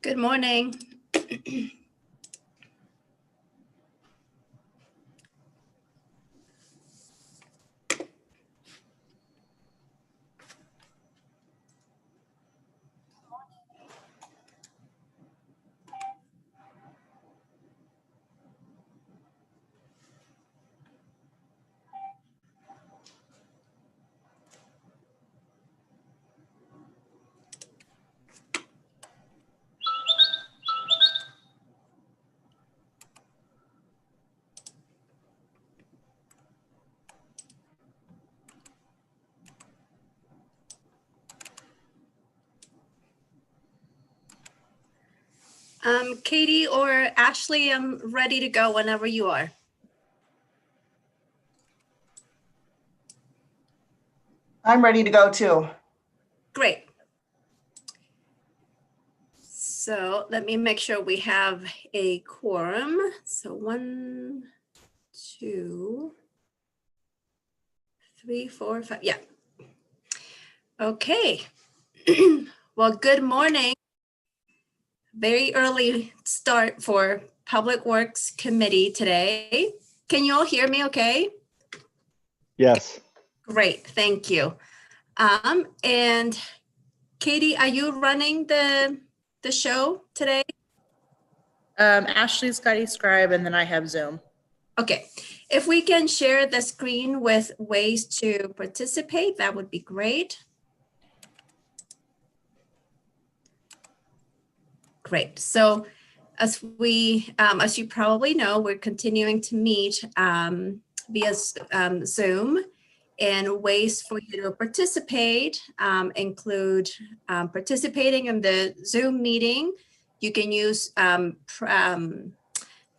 Good morning. Katie or Ashley, I'm ready to go whenever you are. I'm ready to go too. Great. So let me make sure we have a quorum. So 1, 2, 3, 4, 5. Yeah. Okay. Well, good morning. Very early start for Public Works Committee today. Can you all hear me okay? Yes. Great, thank you. And Katie, are you running the show today? Ashley's got eScribe and then I have Zoom. Okay, if we can share the screen with ways to participate, that would be great. Great. So as you probably know, we're continuing to meet via Zoom, and ways for you to participate include participating in the Zoom meeting. You can use the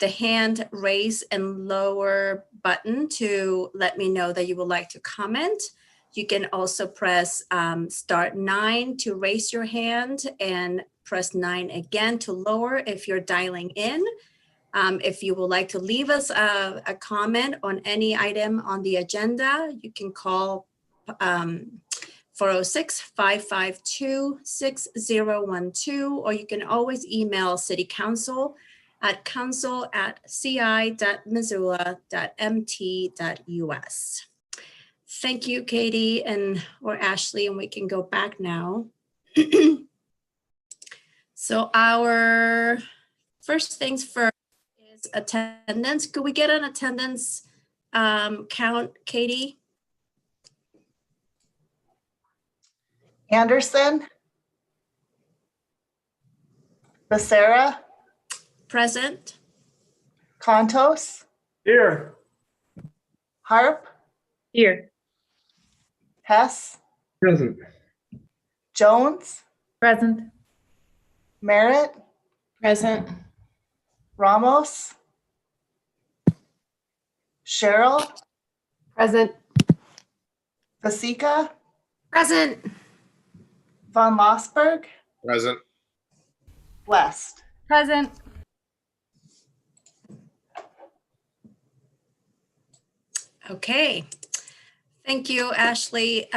hand raise and lower button to let me know that you would like to comment. You can also press *9 to raise your hand and press 9 again to lower if you're dialing in. If you would like to leave us a comment on any item on the agenda, you can call 406-552-6012, or you can always email City Council at council@ci.missoula.mt.us. Thank you, Katie or Ashley, and we can go back now. So our first things first is attendance. Could we get an attendance count, Katie? Anderson, Becerra, Present. Contos, Here. Harp, Here. Hess, Present. Jones, Present. Merritt, Present. Ramos, Cheryl, Present. Fasika, Present. Von Lossberg, Present. West. Present. Okay. Thank you, Ashley.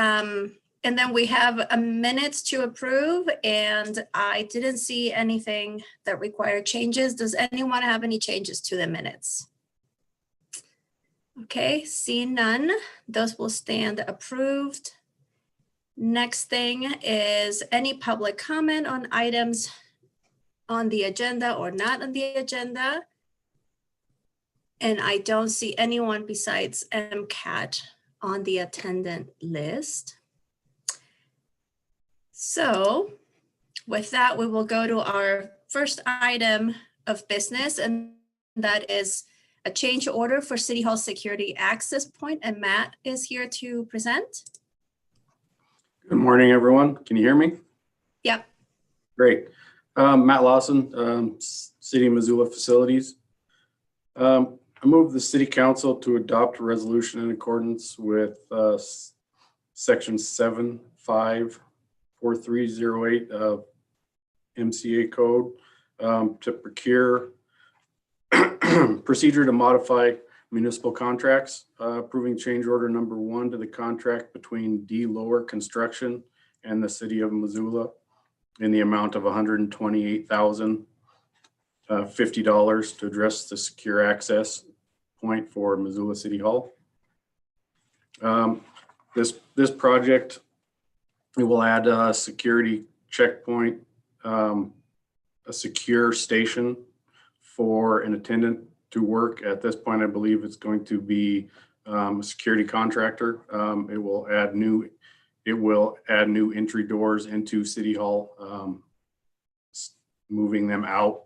And then we have a minutes to approve, and I didn't see anything that required changes. Does anyone have any changes to the minutes? Okay, seeing none, those will stand approved. Next thing is any public comment on items on the agenda or not on the agenda. And I don't see anyone besides MCAT on the attendant list. So with that, we will go to our first item of business, and that is a change order for City Hall security access point, and Matt is here to present. Good morning, everyone. Can you hear me? Yep. Great. Matt Lawson, City of Missoula Facilities. I move the City Council to adopt a resolution in accordance with Section 754308 of MCA Code to procure procedure to modify municipal contracts, approving change order number 1 to the contract between D Lower Construction and the City of Missoula. in the amount of $128,050 to address the secure access point for Missoula City Hall. This project, it will add a security checkpoint, a secure station for an attendant to work. At this point, I believe it's going to be a security contractor. It will add new entry doors into City Hall, moving them out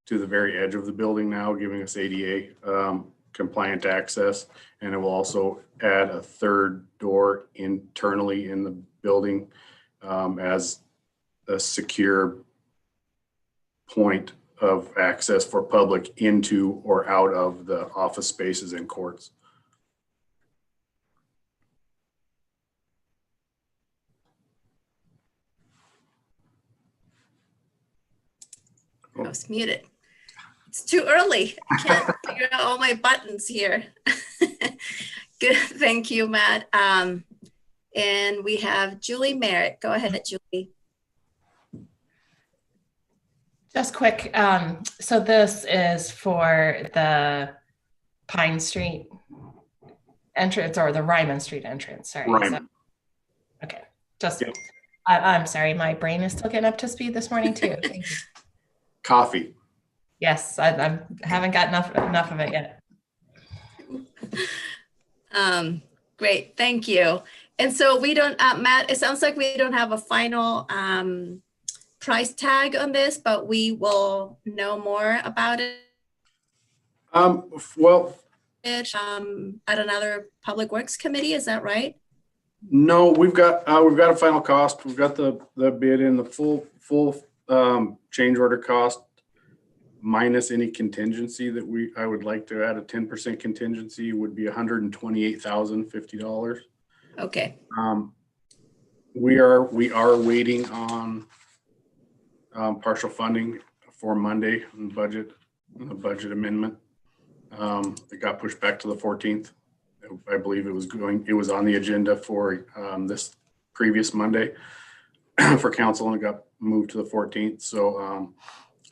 to the very edge of the building now, giving us ADA compliant access. And it will also add a third door internally in the building as a secure point of access for public into or out of the office spaces and courts. I was muted. It's too early. I can't figure out all my buttons here. Good, thank you, Matt. And we have Julie Merritt. Go ahead, Julie. Just quick. So this is for the Pine Street entrance or the Ryman Street entrance. Sorry. Ryman. Okay. Just, Yep. I'm sorry. My brain is still getting up to speed this morning too. Thank you. Coffee. Yes, I haven't got enough of it yet. Great, thank you. And so we don't, Matt, it sounds like we don't have a final price tag on this, but we will know more about it Well, at another Public Works Committee. Is that right? no, we've got a final cost. We've got the bid in the full change order cost minus any contingency that I would like to add. A 10% contingency would be $128,050. Okay, We are waiting on partial funding for Monday in the budget amendment. It got pushed back to the 14th. I believe it was on the agenda for this previous Monday for council, and it got moved to the 14th. So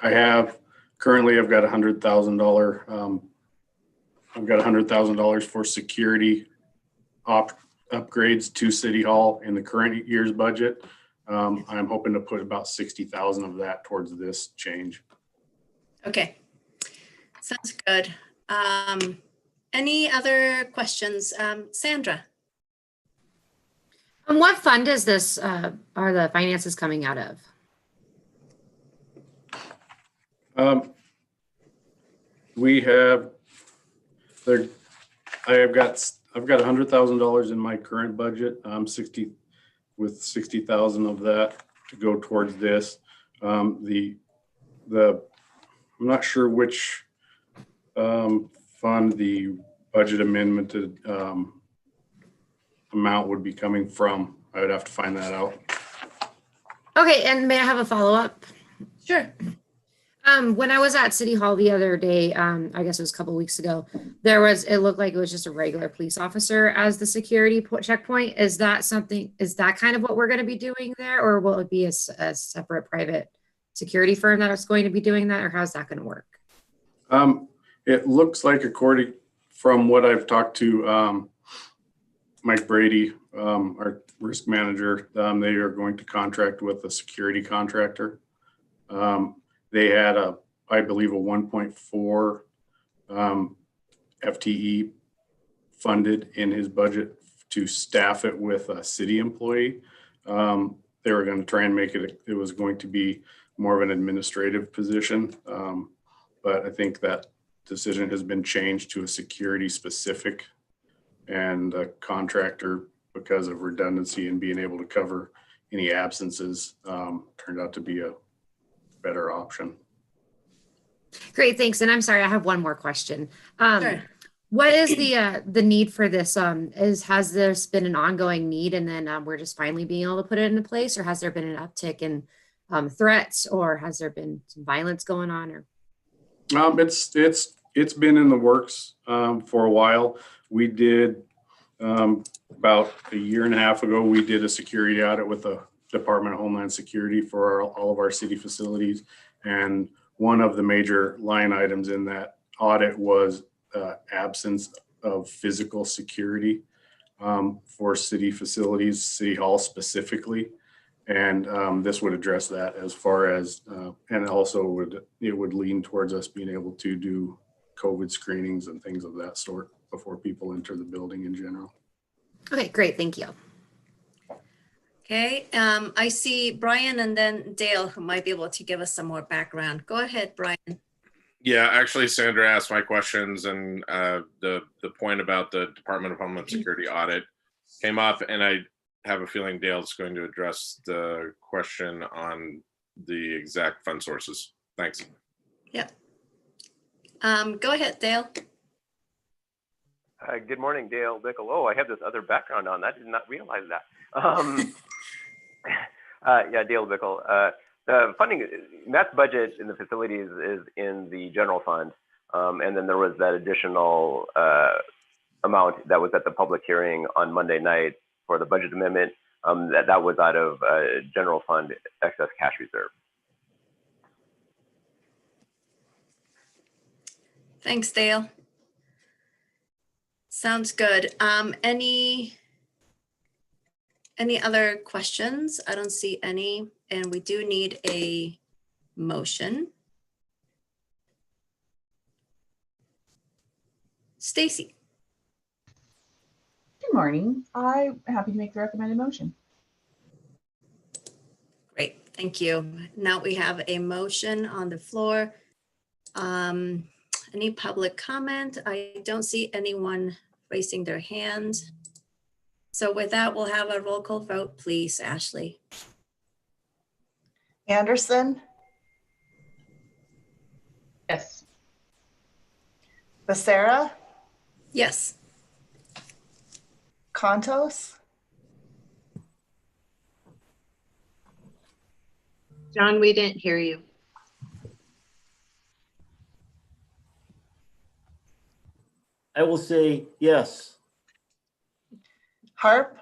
I've got $100,000 for security upgrades to City Hall in the current year's budget. I'm hoping to put about 60,000 of that towards this change. okay. Sounds good. Any other questions? Sandra? And what fund is this, are the finances coming out of? I've got $100,000 in my current budget. With 60,000 of that to go towards this. I'm not sure which fund the budget amendment amount would be coming from. I would have to find that out. Okay, and may I have a follow-up? Sure. When I was at City Hall the other day, I guess it was a couple weeks ago, it looked like it was just a regular police officer as the security checkpoint. Is that kind of what we're going to be doing there, or will it be a separate private security firm that is going to be doing that, or how's that going to work? It looks like, according from what I've talked to Mike Brady, our risk manager, they are going to contract with a security contractor. They had I believe a 1.4 FTE funded in his budget to staff it with a city employee. They were going to try and make it was going to be more of an administrative position. But I think that decision has been changed to a security specific, and a contractor, because of redundancy and being able to cover any absences, turned out to be a better option. Great, thanks. And I'm sorry, I have one more question. Sure. What is the need for this? Has there been an ongoing need, and then we're just finally being able to put it into place, or has there been an uptick in threats, or has there been some violence going on? Or It's been in the works for a while. We did about a year and a half ago. We did a security audit with a Department of Homeland Security for all of our city facilities. And one of the major line items in that audit was absence of physical security for city facilities, City Hall specifically. And this would address that as far as, and also it would lean towards us being able to do COVID screenings and things of that sort before people enter the building in general. Okay, great. Thank you. Okay, I see Brian and then Dale who might be able to give us some more background. Go ahead, Brian. Yeah, actually, Sandra asked my questions, and the point about the Department of Homeland Security audit came up, and I have a feeling Dale's going to address the question on the exact fund sources. Thanks. Yep. Go ahead, Dale. Good morning, Dale Bickle. Oh, I have this other background on. I did not realize that. Yeah, Dale Bickle. The funding, Matt's budget in the facilities is in the general fund. And then there was that additional amount that was at the public hearing on Monday night for the budget amendment. That was out of general fund excess cash reserve. Thanks, Dale. Sounds good. Any other questions? I don't see any, and we do need a motion. Stacy. Good morning. I'm happy to make the recommended motion. Great, thank you. Now we have a motion on the floor. Any public comment? I don't see anyone raising their hand. So with that, we'll have a roll call vote, please, Ashley. Anderson, Yes. Becerra, Yes. Contos, John, we didn't hear you. I will say yes. Harp,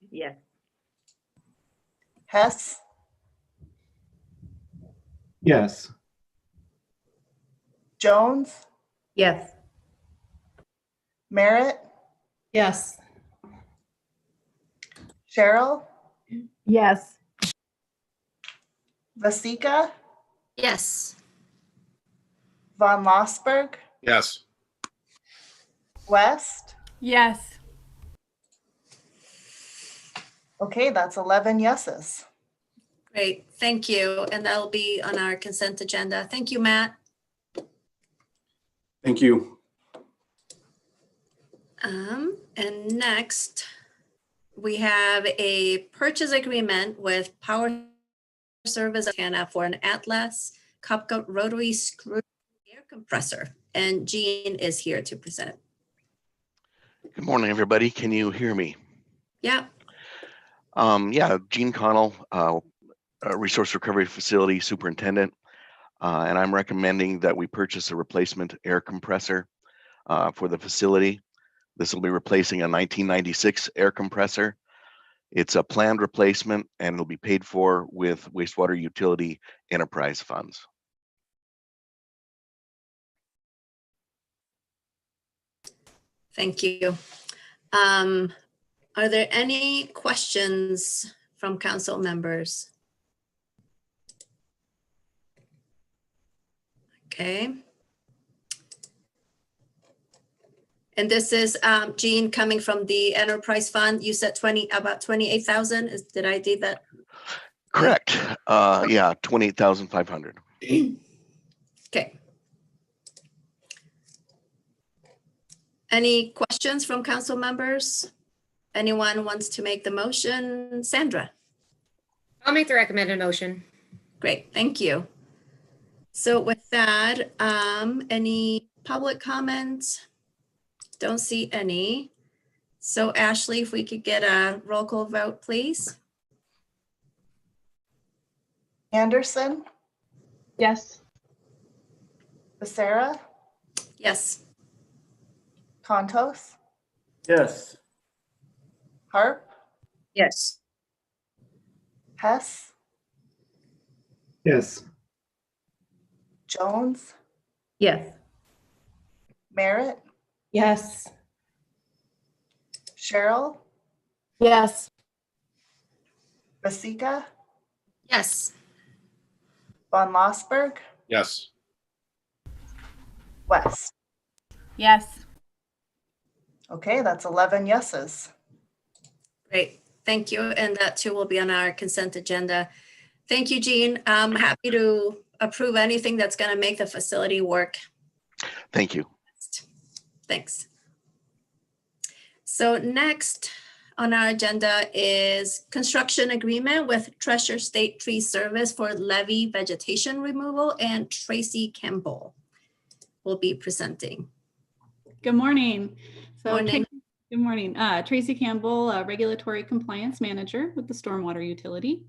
Yes. Hess, Yes. Jones, Yes. Merritt, Yes. Cheryl, Yes. Vasika, Yes. Von Lossberg, Yes. West. Yes. Okay, that's 11 yeses. Great, thank you. And that'll be on our consent agenda. Thank you, Matt. Thank you. And next, we have a purchase agreement with Power Service Canada for an Atlas Cupco rotary screw air compressor. And Jean is here to present it. Good morning, everybody. Can you hear me? Yeah. Yeah, Gene Connell, Resource Recovery Facility Superintendent, and I'm recommending that we purchase a replacement air compressor for the facility. This will be replacing a 1996 air compressor. It's a planned replacement and it'll be paid for with wastewater utility enterprise funds. Thank you. Are there any questions from council members? Okay. And this is Jean coming from the enterprise fund. You said about 28,000. Did I do that? Correct. Yeah, 28,500. Okay. Any questions from council members? Anyone wants to make the motion? Sandra? I'll make the recommended motion. Great, thank you. So with that, any public comments? Don't see any. So Ashley, if we could get a roll call vote, please. Anderson, Yes. Becerra, Yes. Contos, Yes. Harp, Yes. Hess, Yes. Jones, Yes. Merritt, Yes. Cheryl, Yes. Basika, Yes. Von Lossberg, Yes. West. Yes. Okay, that's 11 yeses. Great, thank you. And that too will be on our consent agenda. Thank you, Jean. I'm happy to approve anything that's going to make the facility work. Thank you. Thanks. So next on our agenda is construction agreement with Treasure State Tree Service for levee vegetation removal, and Tracy Campbell will be presenting. Good morning. Morning. Good morning. Tracy Campbell, Regulatory Compliance Manager with the Stormwater Utility.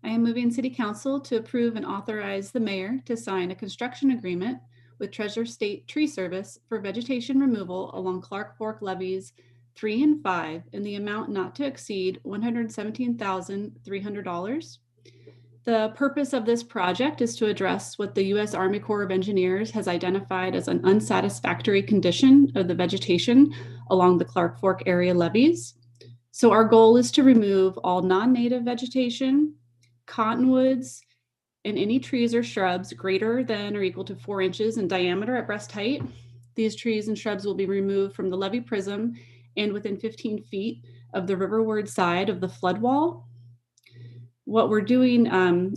I am moving City Council to approve and authorize the mayor to sign a construction agreement with Treasure State Tree Service for vegetation removal along Clark Fork levees 3 and 5 in the amount not to exceed $117,300. The purpose of this project is to address what the U.S. Army Corps of Engineers has identified as an unsatisfactory condition of the vegetation along the Clark Fork area levees. So our goal is to remove all non-native vegetation, cottonwoods, and any trees or shrubs greater than or equal to 4 inches in diameter at breast height. These trees and shrubs will be removed from the levee prism and within 15 feet of the riverward side of the flood wall. What we're doing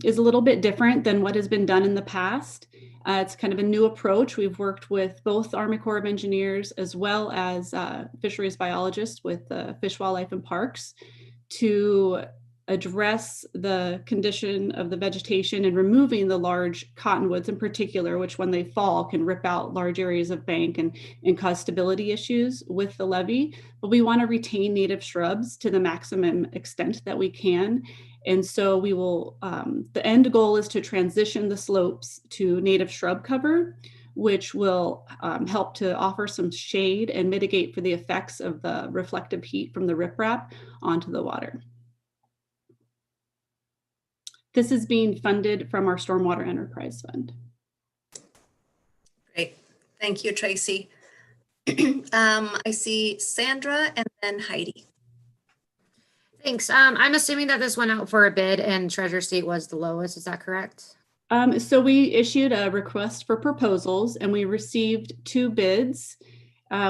is a little bit different than what has been done in the past. It's kind of a new approach. We've worked with both Army Corps of Engineers as well as fisheries biologists with Fish, Wildlife, and Parks to address the condition of the vegetation and removing the large cottonwoods in particular, which when they fall can rip out large areas of bank and cause stability issues with the levee. But we want to retain native shrubs to the maximum extent that we can. And so we will, the end goal is to transition the slopes to native shrub cover, which will help to offer some shade and mitigate for the effects of the reflective heat from the riprap onto the water. This is being funded from our Stormwater Enterprise Fund. Great, thank you, Tracy. I see Sandra and then Heidi. Thanks. I'm assuming that this went out for a bid and Treasure State was the lowest. Is that correct? So we issued a request for proposals and we received 2 bids.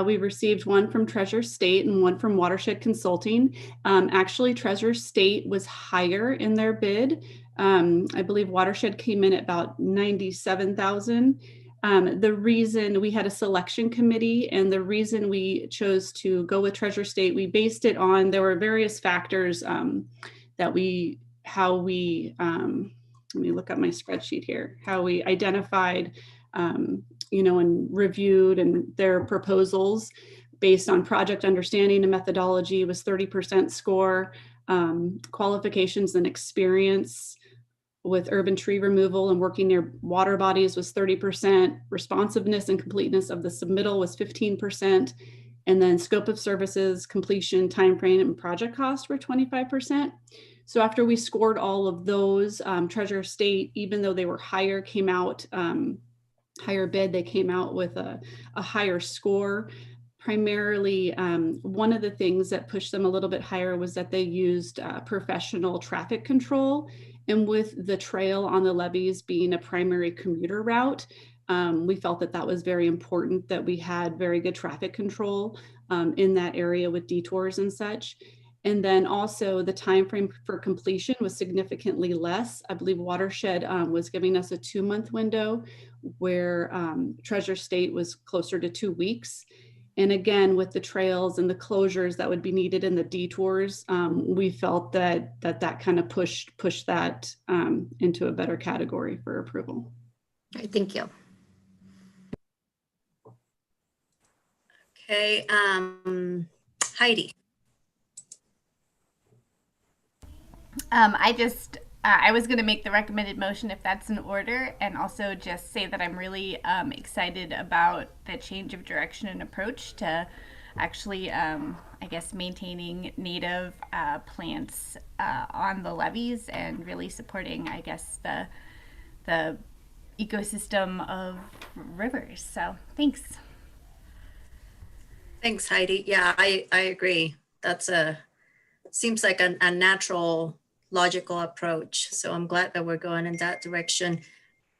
We received one from Treasure State and one from Watershed Consulting. Actually, Treasure State was higher in their bid. I believe Watershed came in at about $97,000. The reason we had a selection committee and the reason we chose to go with Treasure State, we based it on, there were various factors let me look at my spreadsheet here, how we identified, and reviewed and their proposals based on project understanding and methodology was 30% score, qualifications and experience with urban tree removal and working near water bodies was 30%, responsiveness and completeness of the submittal was 15%, and then scope of services, completion, timeframe, and project cost were 25%. So after we scored all of those, Treasure State, even though they were higher, came out, higher bid, they came out with a higher score. Primarily, one of the things that pushed them a little bit higher was that they used professional traffic control. And with the trail on the levees being a primary commuter route, we felt that that was very important, that we had very good traffic control in that area with detours and such. And then also the time frame for completion was significantly less. I believe Watershed was giving us a 2-month window where Treasure State was closer to 2 weeks. And again, with the trails and the closures that would be needed in the detours, we felt that kind of pushed that into a better category for approval. Okay, thank you. Okay, Heidi. I was going to make the recommended motion if that's in order, and also just say that I'm really excited about the change of direction and approach to actually, I guess, maintaining native plants on the levees and really supporting, I guess, the ecosystem of rivers. So thanks. Thanks, Heidi. Yeah, I agree. Seems like a natural, logical approach. So I'm glad that we're going in that direction.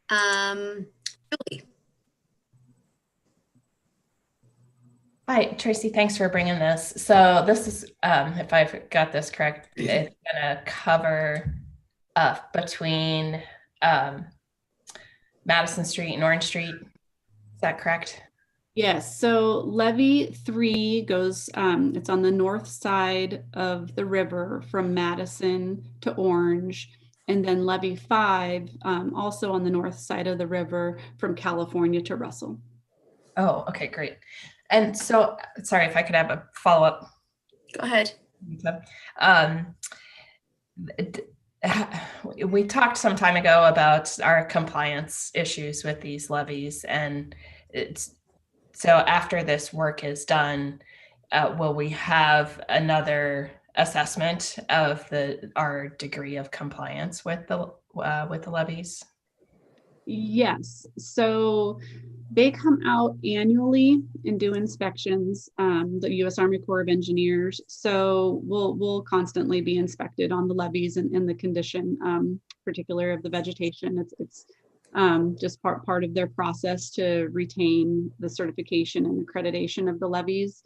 Julie. Hi, Tracy. Thanks for bringing this. So this is, if I've got this correct, it's going to cover between Madison Street and Orange Street. Is that correct? Yes, so levee 3 goes, it's on the north side of the river from Madison to Orange. And then levee 5, also on the north side of the river from California to Russell. Oh, okay, great. And so, sorry if I could have a follow-up. Go ahead. We talked some time ago about our compliance issues with these levees, and so after this work is done, will we have another assessment of our degree of compliance with the levees? Yes, so they come out annually and do inspections, the U.S. Army Corps of Engineers. So we'll constantly be inspected on the levees and the condition, particular of the vegetation. It's just part of their process to retain the certification and accreditation of the levees.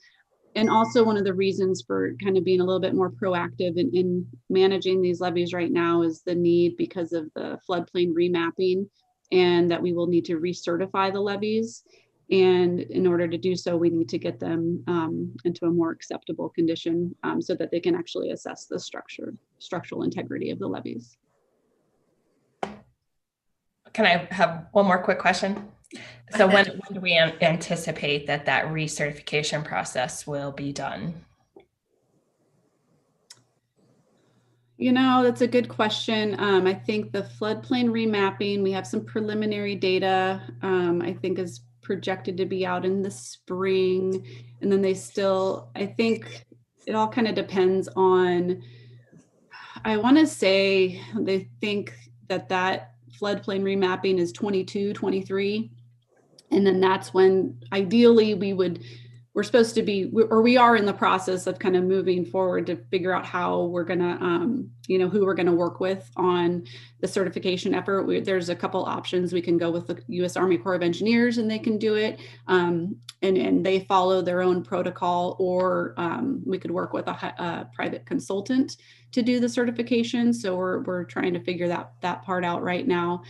And also one of the reasons for kind of being a little bit more proactive in managing these levees right now is the need because of the floodplain remapping, and that we will need to recertify the levees. And in order to do so, we need to get them into a more acceptable condition so that they can actually assess the structural integrity of the levees. Can I have one more quick question? So when do we anticipate that recertification process will be done? You know, that's a good question. I think the floodplain remapping, we have some preliminary data, I think is projected to be out in the spring. And then I think it all kind of depends on, I want to say they think that floodplain remapping is 22, 23. And then that's when ideally we're supposed to be, or we are in the process of kind of moving forward to figure out how we're going to, who we're going to work with on the certification effort. There's a couple options. We can go with the U.S. Army Corps of Engineers and they can do it. And they follow their own protocol, or we could work with a private consultant to do the certification. So we're trying to figure that part out right now.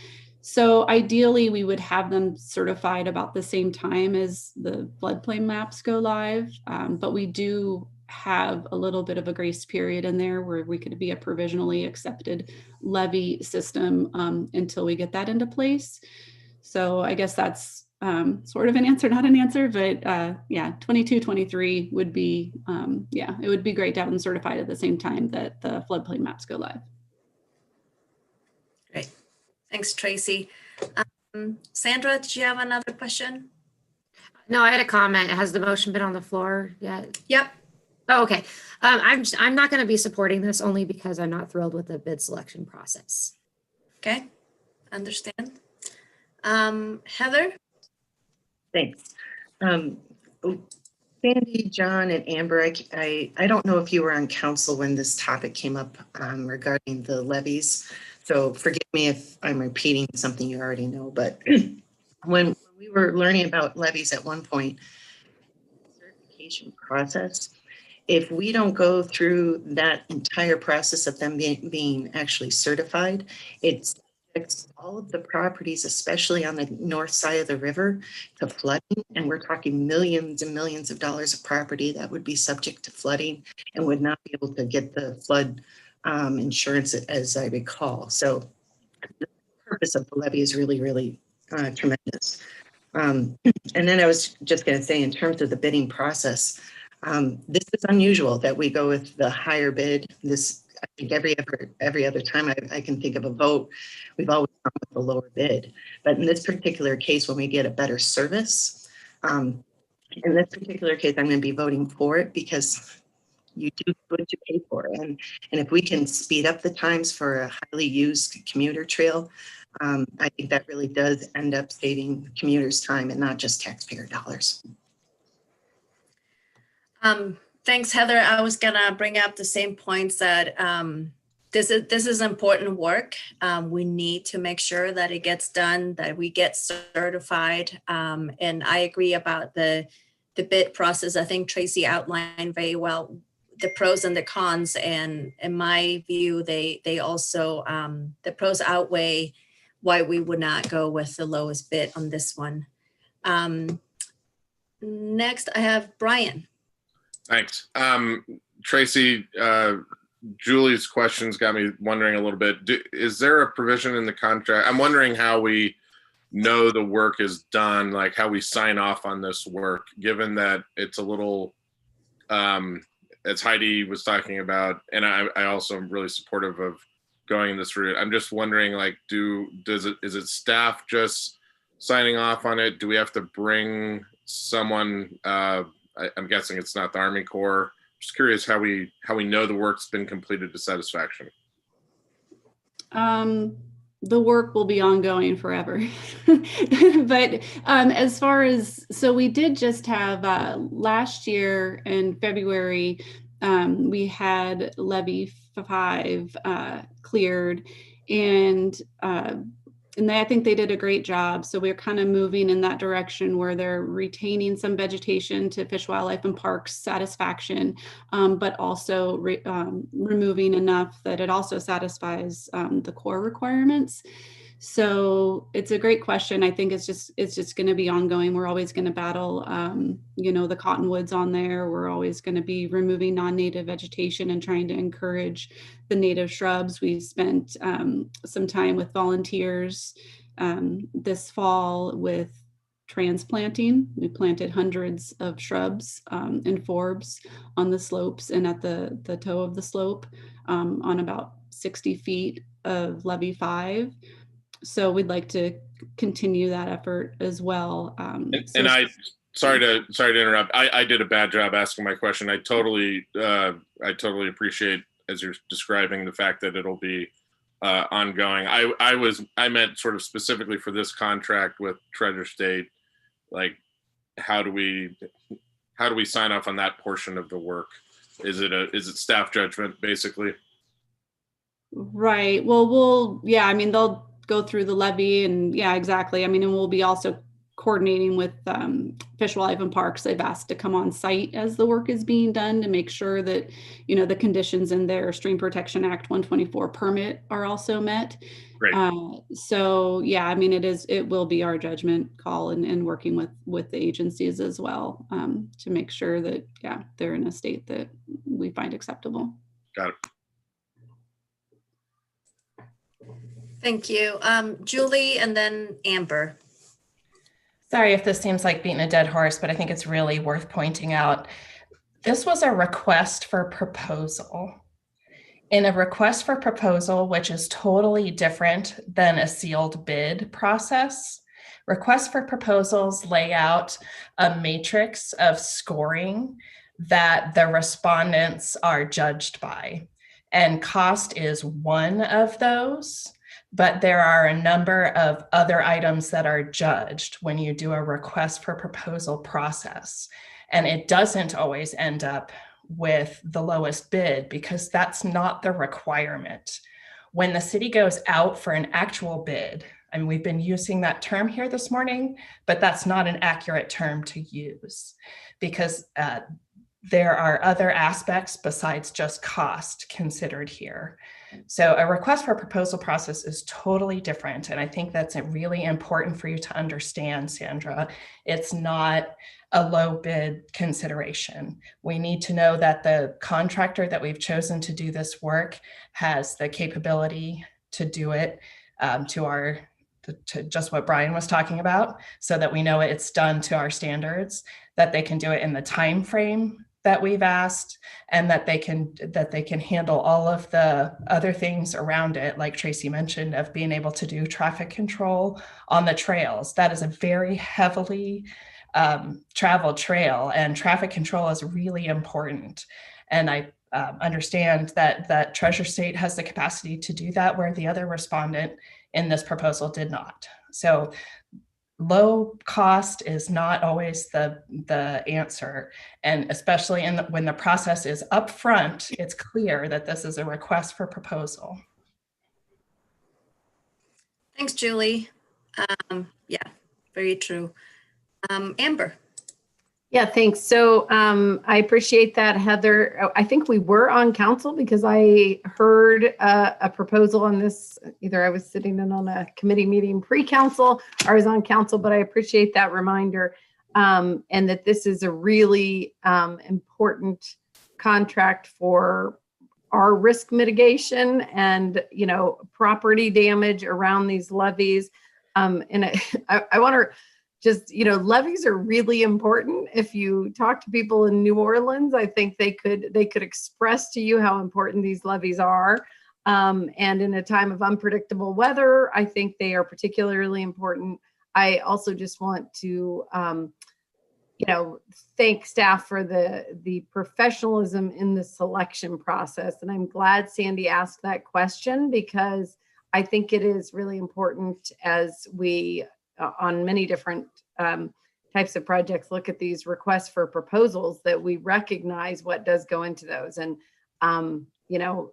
So ideally, we would have them certified about the same time as the floodplain maps go live, but we do have a little bit of a grace period in there where we could be a provisionally accepted levy system until we get that into place. So I guess that's sort of an answer, not an answer, but yeah, 22, 23 would be, it would be great to have them certified at the same time that the floodplain maps go live. Great. Thanks, Tracy. Sandra, did you have another question? No, I had a comment. Has the motion been on the floor yet? Yep. Oh, okay. I'm not going to be supporting this only because I'm not thrilled with the bid selection process. Okay, understand. Heather? Thanks. Sandy, John, and Amber, I don't know if you were on council when this topic came up regarding the levies. So forgive me if I'm repeating something you already know, but when we were learning about levies at one point, certification process, if we don't go through that entire process of them being actually certified, it's all of the properties, especially on the north side of the river, to flooding. And we're talking millions and millions of dollars of property that would be subject to flooding and would not be able to get the flood insurance, as I recall. So the purpose of the levy is really, really tremendous. And then I was just going to say, in terms of the bidding process, this is unusual that we go with the higher bid. I think every other time I can think of a vote, we've always gone with the lower bid. But in this particular case, when we get a better service, In this particular case, I'm going to be voting for it because you do what you pay for. And if we can speed up the times for a highly used commuter trail, I think that really does end up saving commuters time and not just taxpayer dollars. Thanks, Heather. I was gonna bring up the same points that this is important work. We need to make sure that it gets done, that we get certified. And I agree about the bid process. I think Tracy outlined very well the pros and the cons. And in my view, they also the pros outweigh why we would not go with the lowest bid on this one. Next, I have Brian. Thanks. Tracy, Julie's questions got me wondering a little bit. Is there a provision in the contract? I'm wondering how we know the work is done, like how we sign off on this work, given that it's a little, as Heidi was talking about, and I also am really supportive of going this route. I'm just wondering, like, is it staff just signing off on it? Do we have to bring someone? I'm guessing it's not the Army Corps. Just curious how we know the work's been completed to satisfaction. The work will be ongoing forever. But as far as, so we did just have last year in February, we had levy 5 cleared, and I think they did a great job. So we're kind of moving in that direction where they're retaining some vegetation to Fish, Wildlife, and Parks satisfaction, but also removing enough that it also satisfies the core requirements. So it's a great question. I think it's just going to be ongoing. We're always going to battle, the cottonwoods on there. We're always going to be removing non-native vegetation and trying to encourage the native shrubs. We spent some time with volunteers this fall with transplanting. We planted hundreds of shrubs and forbs on the slopes and at the toe of the slope on about 60 feet of levee 5. So we'd like to continue that effort as well. Sorry to interrupt. I did a bad job asking my question. I totally appreciate, as you're describing, the fact that it'll be ongoing. I meant sort of specifically for this contract with Treasure State, like how do we sign off on that portion of the work? Is it staff judgment basically? Right. Well, they'll go through the levy, and exactly. And we'll be also coordinating with Fish, Wildlife, and Parks. They've asked to come on site as the work is being done to make sure that the conditions in their Stream Protection Act 124 permit are also met. Great. It will be our judgment call and working with the agencies as well to make sure that they're in a state that we find acceptable. Got it. Thank you. Julie and then Amber. Sorry if this seems like beating a dead horse, but I think it's really worth pointing out. This was a request for proposal. In a request for proposal, which is totally different than a sealed bid process, requests for proposals lay out a matrix of scoring that the respondents are judged by. And cost is one of those. But there are a number of other items that are judged when you do a request for proposal process. And it doesn't always end up with the lowest bid because that's not the requirement. When the city goes out for an actual bid, and we've been using that term here this morning, but that's not an accurate term to use because there are other aspects besides just cost considered here. So a request for proposal process is totally different. And I think that's really important for you to understand, Sandra. It's not a low bid consideration. We need to know that the contractor that we've chosen to do this work has the capability to do it to just what Brian was talking about, so that we know it's done to our standards, that they can do it in the time frame that we've asked, and that they can handle all of the other things around it, like Tracy mentioned, of being able to do traffic control on the trails. That is a very heavily travel trail, and traffic control is really important. And I understand that Treasure State has the capacity to do that, where the other respondent in this proposal did not. So low cost is not always the answer. And especially when the process is upfront, it's clear that this is a request for proposal. Thanks, Julie. Yeah, very true. Amber. Yeah, thanks. So I appreciate that, Heather. I think we were on council because I heard a proposal on this. Either I was sitting in on a committee meeting pre-council or I was on council, but I appreciate that reminder, and that this is a really important contract for our risk mitigation and, you know, property damage around these levees. And I want to just, you know, levees are really important. If you talk to people in New Orleans, I think they could express to you how important these levees are. And in a time of unpredictable weather, I think they are particularly important. I also just want to, you know, thank staff for the professionalism in the selection process. And I'm glad Sandy asked that question, because I think it is really important as we, on many different types of projects, look at these requests for proposals, that we recognize what does go into those. And, you know,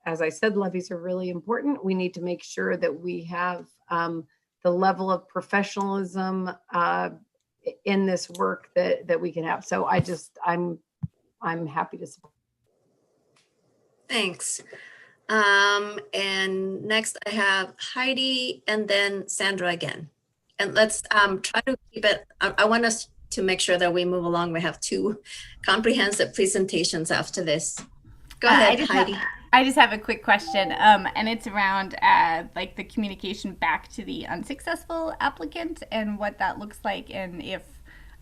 as I said, levies are really important. We need to make sure that we have the level of professionalism in this work that we can have. So I'm happy to support. Thanks. And next I have Heidi and then Sandra again. And let's try to keep it, I want us to make sure that we move along. We have 2 comprehensive presentations after this. Go ahead, Heidi. I just have a quick question, and it's around like the communication back to the unsuccessful applicant and what that looks like, and if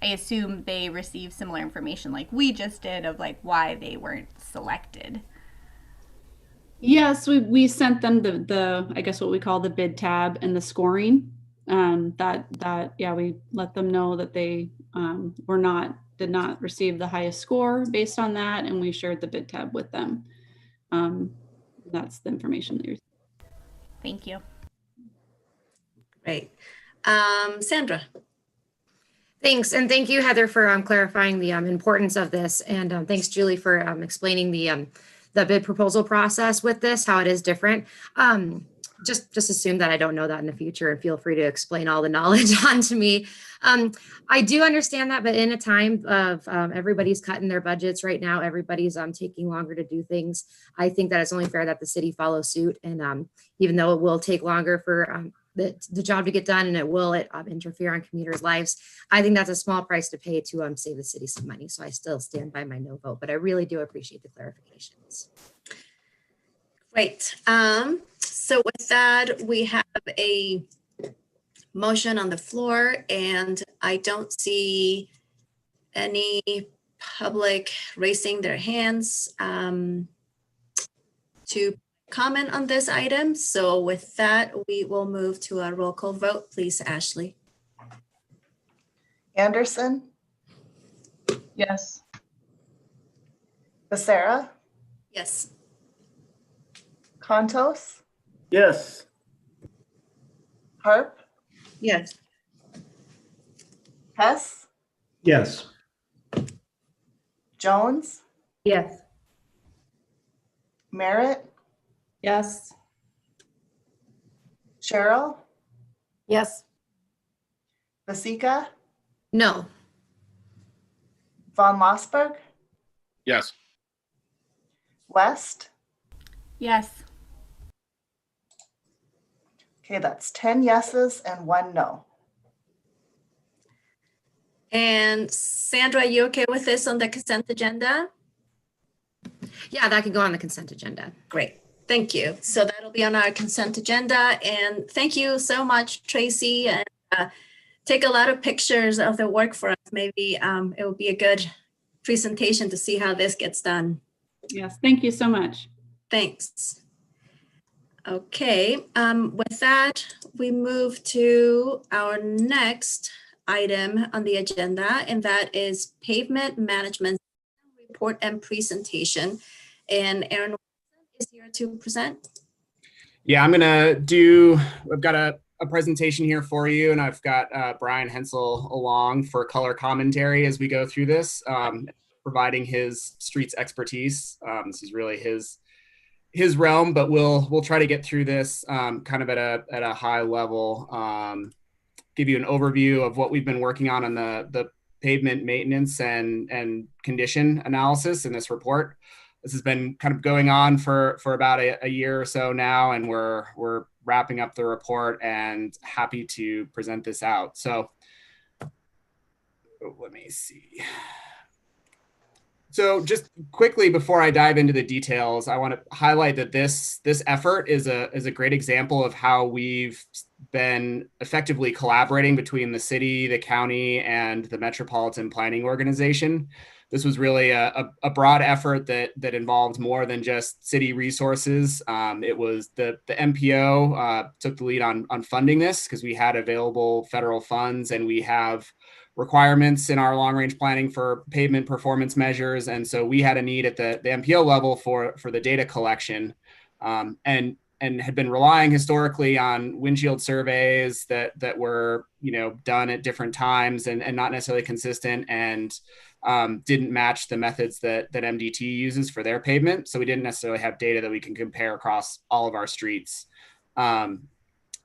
I assume they receive similar information like we just did of like why they weren't selected. Yes, we sent them the I guess what we call the bid tab and the scoring. Yeah, we let them know that they did not receive the highest score based on that, and we shared the bid tab with them. That's the information that you're. Thank you. Great. Sandra. Thanks, and thank you, Heather, for clarifying the importance of this, and thanks, Julie, for explaining the bid proposal process with this, how it is different. Just assume that I don't know that in the future, and feel free to explain all the knowledge onto me. I do understand that, but in a time of everybody's cutting their budgets right now, everybody's taking longer to do things. I think that it's only fair that the city follow suit, and even though it will take longer for the job to get done, and it will interfere on commuters' lives, I think that's a small price to pay to save the city some money. So I still stand by my no vote, but I really do appreciate the clarifications. Great. So with that, we have a motion on the floor, and I don't see any public raising their hands to comment on this item. So with that, we will move to a roll call vote. Please, Ashley. Anderson, Yes. Becerra, Yes. Contos, Yes. Harp, Yes. Hess, Yes. Jones, Yes. Merritt, Yes. Cheryl, Yes. Vasika, No. Von Lossberg, Yes. West. Yes. Okay, that's 10 yeses and 1 no. And Sandra, are you okay with this on the consent agenda? Yeah, that can go on the consent agenda. Great. Thank you. So that'll be on our consent agenda. And thank you so much, Tracy. And take a lot of pictures of the work for us. Maybe it will be a good presentation to see how this gets done. Yes, thank you so much. Thanks. Okay, with that, we move to our next item on the agenda, and that is pavement management report and presentation. And Aaron is here to present. Yeah, I've got a presentation here for you, and I've got Brian Hensel along for color commentary as we go through this, providing his streets expertise. This is really his realm, but we'll try to get through this kind of at a high level, give you an overview of what we've been working on the pavement maintenance and condition analysis in this report. This has been kind of going on for about a year or so now, and we're wrapping up the report and happy to present this out. So let me see. So just quickly before I dive into the details, I want to highlight that this effort is a great example of how we've been effectively collaborating between the city, the county, and the Metropolitan Planning Organization. This was really a broad effort that involved more than just city resources. It was the MPO took the lead on funding this because we had available federal funds, and we have requirements in our long-range planning for pavement performance measures. And so we had a need at the MPO level for the data collection, and had been relying historically on windshield surveys that were done at different times and not necessarily consistent, and didn't match the methods that MDT uses for their pavement. So we didn't necessarily have data that we can compare across all of our streets.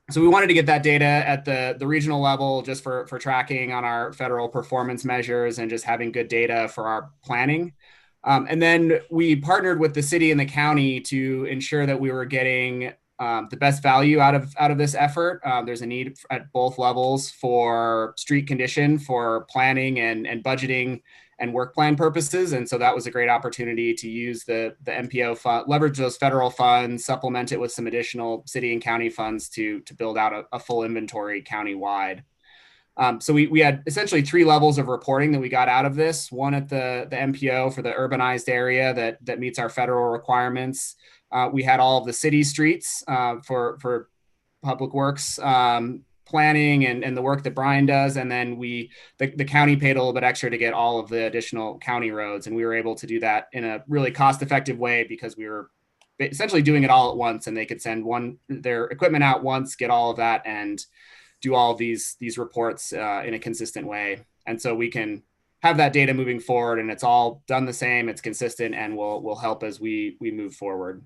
So we wanted to get that data at the regional level just for tracking on our federal performance measures and just having good data for our planning. And then we partnered with the city and the county to ensure that we were getting the best value out of this effort. There's a need at both levels for street condition, for planning and budgeting and work plan purposes. And so that was a great opportunity to use the MPO fund, leverage those federal funds, supplement it with some additional city and county funds to build out a full inventory countywide. So we had essentially 3 levels of reporting that we got out of this. One at the MPO for the urbanized area that meets our federal requirements. We had all of the city streets for public works planning and the work that Brian does. And then the county paid a little bit extra to get all of the additional county roads. And we were able to do that in a really cost-effective way because we were essentially doing it all at once, and they could send their equipment out once, get all of that, and do all of these reports in a consistent way. And so we can have that data moving forward, and it's all done the same, it's consistent, and will help as we move forward.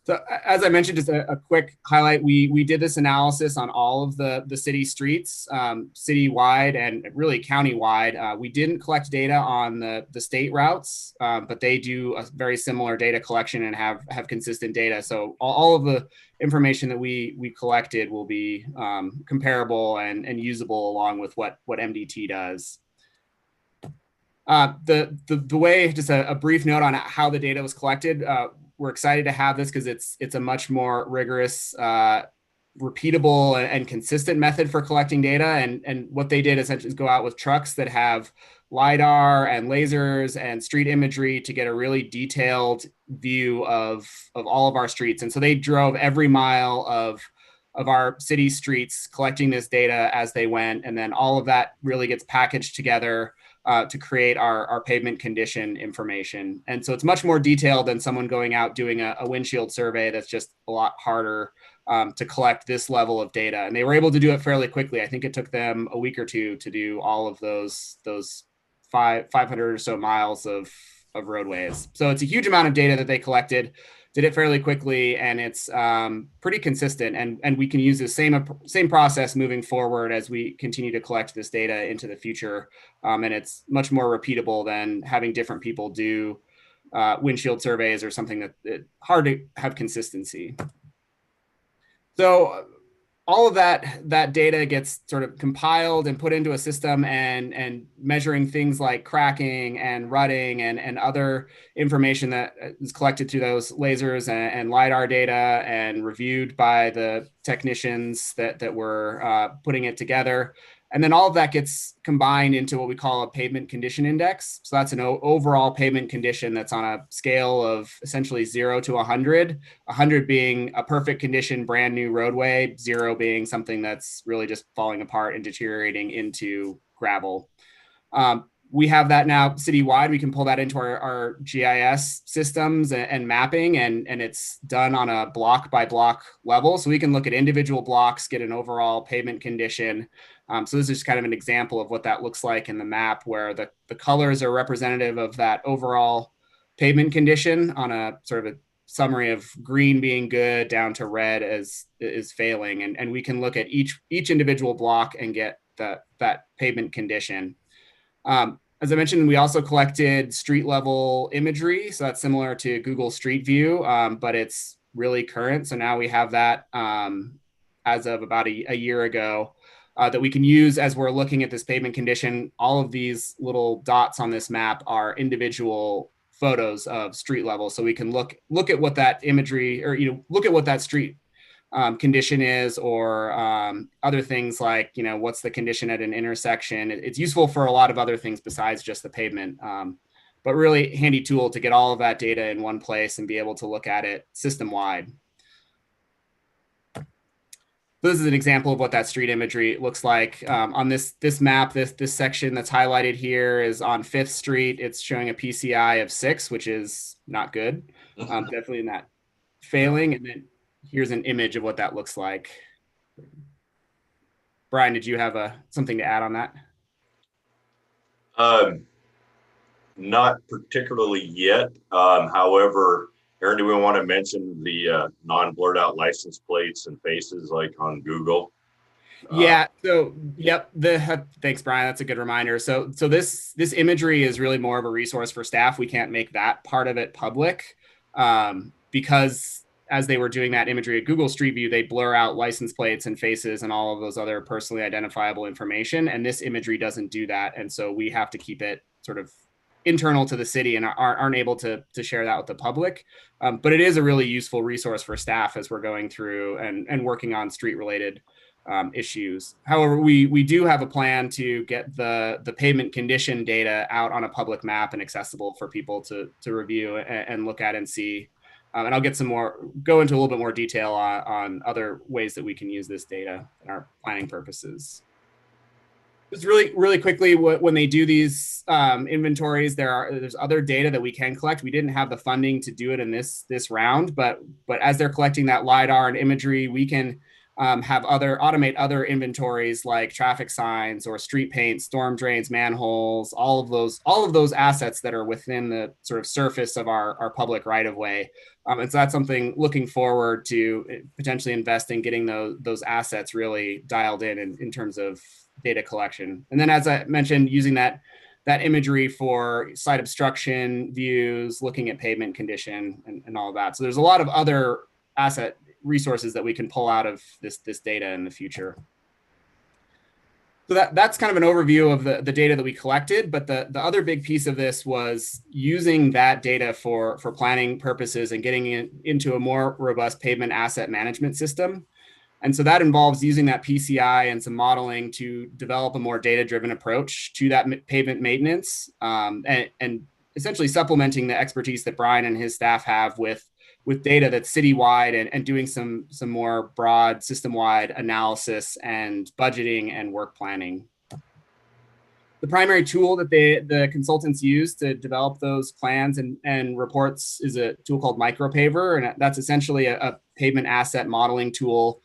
So as I mentioned, just a quick highlight, we did this analysis on all of the city streets, citywide and really countywide. We didn't collect data on the state routes, but they do a very similar data collection and have consistent data. So all of the information that we collected will be comparable and usable along with what MDT does. The way, just a brief note on how the data was collected. We're excited to have this because it's a much more rigorous, repeatable and consistent method for collecting data. And what they did essentially is go out with trucks that have LiDAR and lasers and street imagery to get a really detailed view of all of our streets. And so they drove every mile of our city streets collecting this data as they went. And then all of that really gets packaged together to create our pavement condition information. And so it's much more detailed than someone going out doing a windshield survey that's just a lot harder to collect this level of data. And they were able to do it fairly quickly. I think it took them a week or two to do all of those 500 or so miles of roadways. So it's a huge amount of data that they collected, did it fairly quickly, and it's pretty consistent. And we can use the same process moving forward as we continue to collect this data into the future. And it's much more repeatable than having different people do windshield surveys or something that hard to have consistency. So all of that data gets sort of compiled and put into a system, and measuring things like cracking and rutting and other information that is collected through those lasers and LiDAR data and reviewed by the technicians that were putting it together. And then all of that gets combined into what we call a pavement condition index. So that's an overall pavement condition that's on a scale of essentially 0 to 100, 100 being a perfect condition, brand new roadway, 0 being something that's really just falling apart and deteriorating into gravel. We have that now citywide. We can pull that into our GIS systems and mapping, and it's done on a block by block level. So we can look at individual blocks, get an overall pavement condition. So this is just kind of an example of what that looks like in the map, where the colors are representative of that overall pavement condition on a sort of a summary of green being good down to red as is failing. And we can look at each individual block and get that pavement condition. As I mentioned, we also collected street level imagery. So that's similar to Google Street View, but it's really current. So now we have that as of about a year ago that we can use as we're looking at this pavement condition. All of these little dots on this map are individual photos of street level. So we can look at what that imagery, or look at what that street condition is, or other things like, what's the condition at an intersection. It's useful for a lot of other things besides just the pavement, but really handy tool to get all of that data in one place and be able to look at it system wide. This is an example of what that street imagery looks like. On this map, this section that's highlighted here is on 5th Street. It's showing a PCI of 6, which is not good. Definitely not failing. And then here's an image of what that looks like. Brian, did you have something to add on that? Not particularly yet. However, Aaron, do we want to mention the non-blurred out license plates and faces like on Google? Yeah. So, yep. Thanks, Brian. That's a good reminder. So this imagery is really more of a resource for staff. We can't make that part of it public because as they were doing that imagery at Google Street View, they blur out license plates and faces and all of those other personally identifiable information. And this imagery doesn't do that. And so we have to keep it sort of internal to the city and aren't able to share that with the public. But it is a really useful resource for staff as we're going through and working on street related issues. However, we do have a plan to get the pavement condition data out on a public map and accessible for people to review and look at and see. And I'll go into a little bit more detail on other ways that we can use this data in our planning purposes. Just really quickly, when they do these inventories, there's other data that we can collect. We didn't have the funding to do it in this round, but as they're collecting that LiDAR and imagery, we can automate other inventories like traffic signs or street paint, storm drains, manholes, all of those assets that are within the sort of surface of our public right of way. And so that's something looking forward to potentially investing, getting those assets really dialed in terms of data collection. And then, as I mentioned, using that imagery for site obstruction views, looking at pavement condition and all of that. So there's a lot of other asset resources that we can pull out of this data in the future. So that's kind of an overview of the data that we collected, but the other big piece of this was using that data for planning purposes and getting it into a more robust pavement asset management system. And so that involves using that PCI and some modeling to develop a more data-driven approach to that pavement maintenance, and essentially supplementing the expertise that Brian and his staff have with data that's citywide and doing some more broad system-wide analysis and budgeting and work planning. The primary tool that the consultants use to develop those plans and reports is a tool called MicroPaver, and that's essentially a pavement asset modeling tool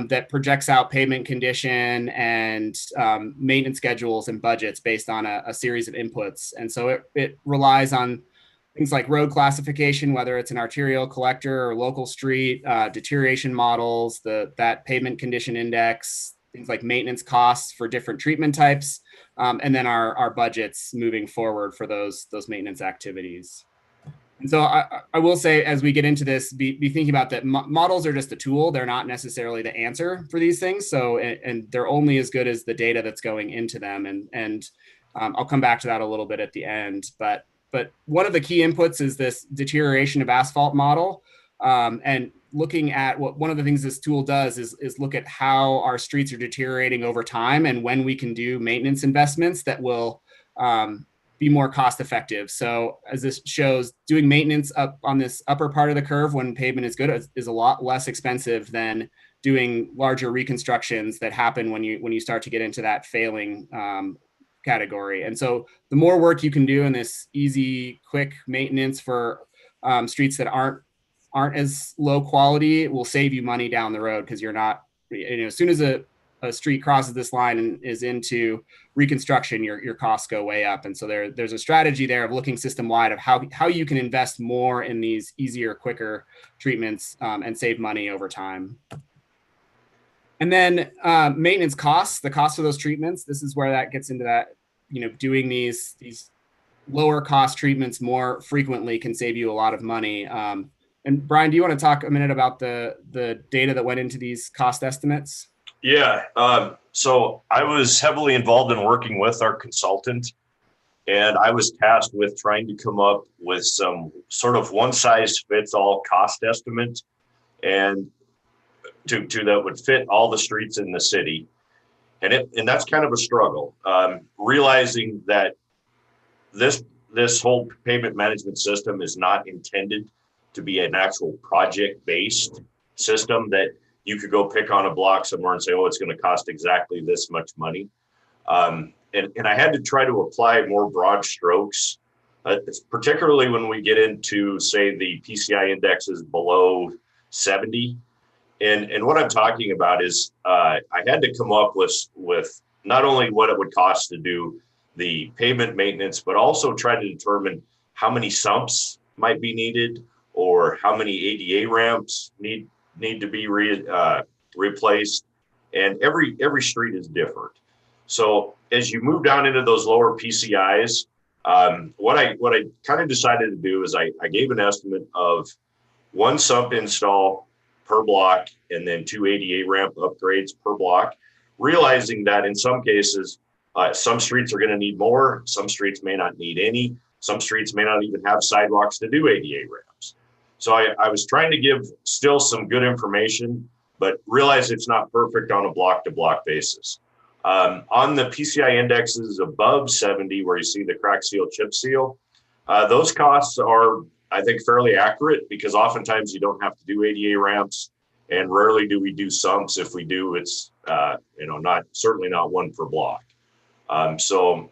that projects out pavement condition and maintenance schedules and budgets based on a series of inputs. And so it relies on things like road classification, whether it's an arterial collector or local street, deterioration models, that pavement condition index, things like maintenance costs for different treatment types, and then our budgets moving forward for those maintenance activities. And so I will say, as we get into this, be thinking about that models are just a tool. They're not necessarily the answer for these things. So, and they're only as good as the data that's going into them. And I'll come back to that a little bit at the end. But one of the key inputs is this deterioration of asphalt model. And looking at one of the things this tool does is look at how our streets are deteriorating over time and when we can do maintenance investments that will be more cost effective. So as this shows, doing maintenance up on this upper part of the curve when pavement is good is a lot less expensive than doing larger reconstructions that happen when you start to get into that failing category. And so the more work you can do in this easy, quick maintenance for streets that aren't as low quality, it will save you money down the road, because you're not, as soon as a street crosses this line and is into reconstruction, your costs go way up. And so there's a strategy there of looking system wide of how you can invest more in these easier, quicker treatments and save money over time. And then maintenance costs, the cost of those treatments. This is where that gets into that, doing these lower cost treatments more frequently can save you a lot of money. And Brian, do you want to talk a minute about the data that went into these cost estimates? Yeah. So I was heavily involved in working with our consultant, and I was tasked with trying to come up with some sort of one size fits all cost estimate, and to that would fit all the streets in the city. And that's kind of a struggle, realizing that this whole pavement management system is not intended to be an actual project-based system that you could go pick on a block somewhere and say, oh, it's going to cost exactly this much money. And I had to try to apply more broad strokes, particularly when we get into, say, the PCI index is below 70. And what I'm talking about is I had to come up with not only what it would cost to do the pavement maintenance, but also try to determine how many sumps might be needed, or how many ADA ramps need to be replaced. And every street is different. So as you move down into those lower PCIs, what I kind of decided to do is I gave an estimate of one sump install per block and then 2 ADA ramp upgrades per block, realizing that in some cases, some streets are going to need more, some streets may not need any, some streets may not even have sidewalks to do ADA ramps. So I was trying to give still some good information, but realize it's not perfect on a block to block basis. On the PCI indexes above 70, where you see the crack seal, chip seal, those costs are, I think, fairly accurate, because oftentimes you don't have to do ADA ramps, and rarely do we do sumps. If we do, it's certainly not one per block. So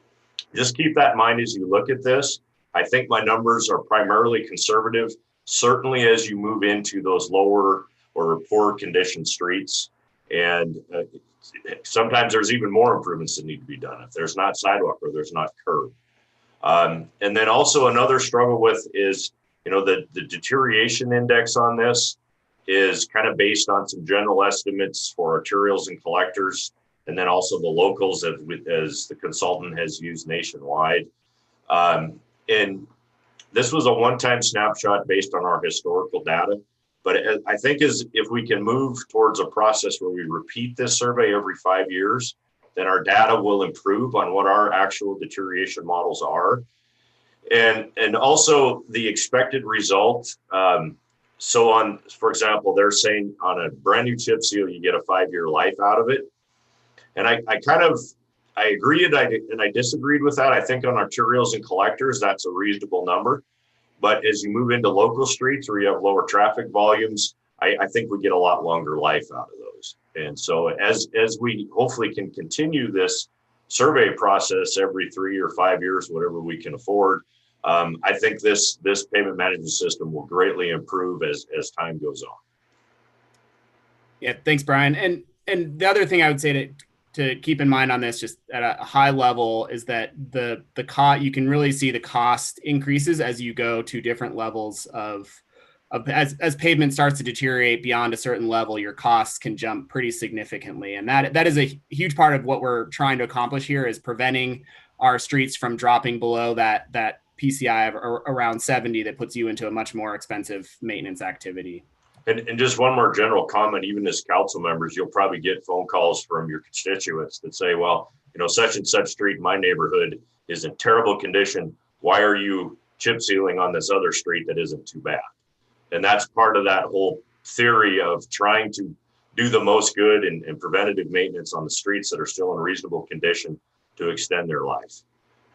just keep that in mind as you look at this. I think my numbers are primarily conservative, certainly as you move into those lower or poor condition streets. And sometimes there's even more improvements that need to be done if there's not sidewalk or there's not curb. And then also another struggle with is, the deterioration index on this is kind of based on some general estimates for arterials and collectors, and then also the locals as the consultant has used nationwide. And this was a one-time snapshot based on our historical data. But I think if we can move towards a process where we repeat this survey every 5 years, then our data will improve on what our actual deterioration models are. And also the expected result. So for example, they're saying on a brand new chip seal, you get a 5-year life out of it. And I agreed and I disagreed with that. I think on arterials and collectors, that's a reasonable number. But as you move into local streets where you have lower traffic volumes, I think we get a lot longer life out of those. And so as we hopefully can continue this survey process every 3 or 5 years, whatever we can afford, I think this pavement management system will greatly improve as time goes on. Yeah, thanks, Brian. And the other thing I would say to keep in mind on this, just at a high level, is that the cost, you can really see the cost increases as you go to different levels as pavement starts to deteriorate beyond a certain level, your costs can jump pretty significantly. And that is a huge part of what we're trying to accomplish here, is preventing our streets from dropping below that PCI of around 70 that puts you into a much more expensive maintenance activity. And just one more general comment, even as council members, you'll probably get phone calls from your constituents that say, well, such and such street in my neighborhood is in terrible condition. Why are you chip sealing on this other street that isn't too bad? And that's part of that whole theory of trying to do the most good and preventative maintenance on the streets that are still in reasonable condition to extend their life.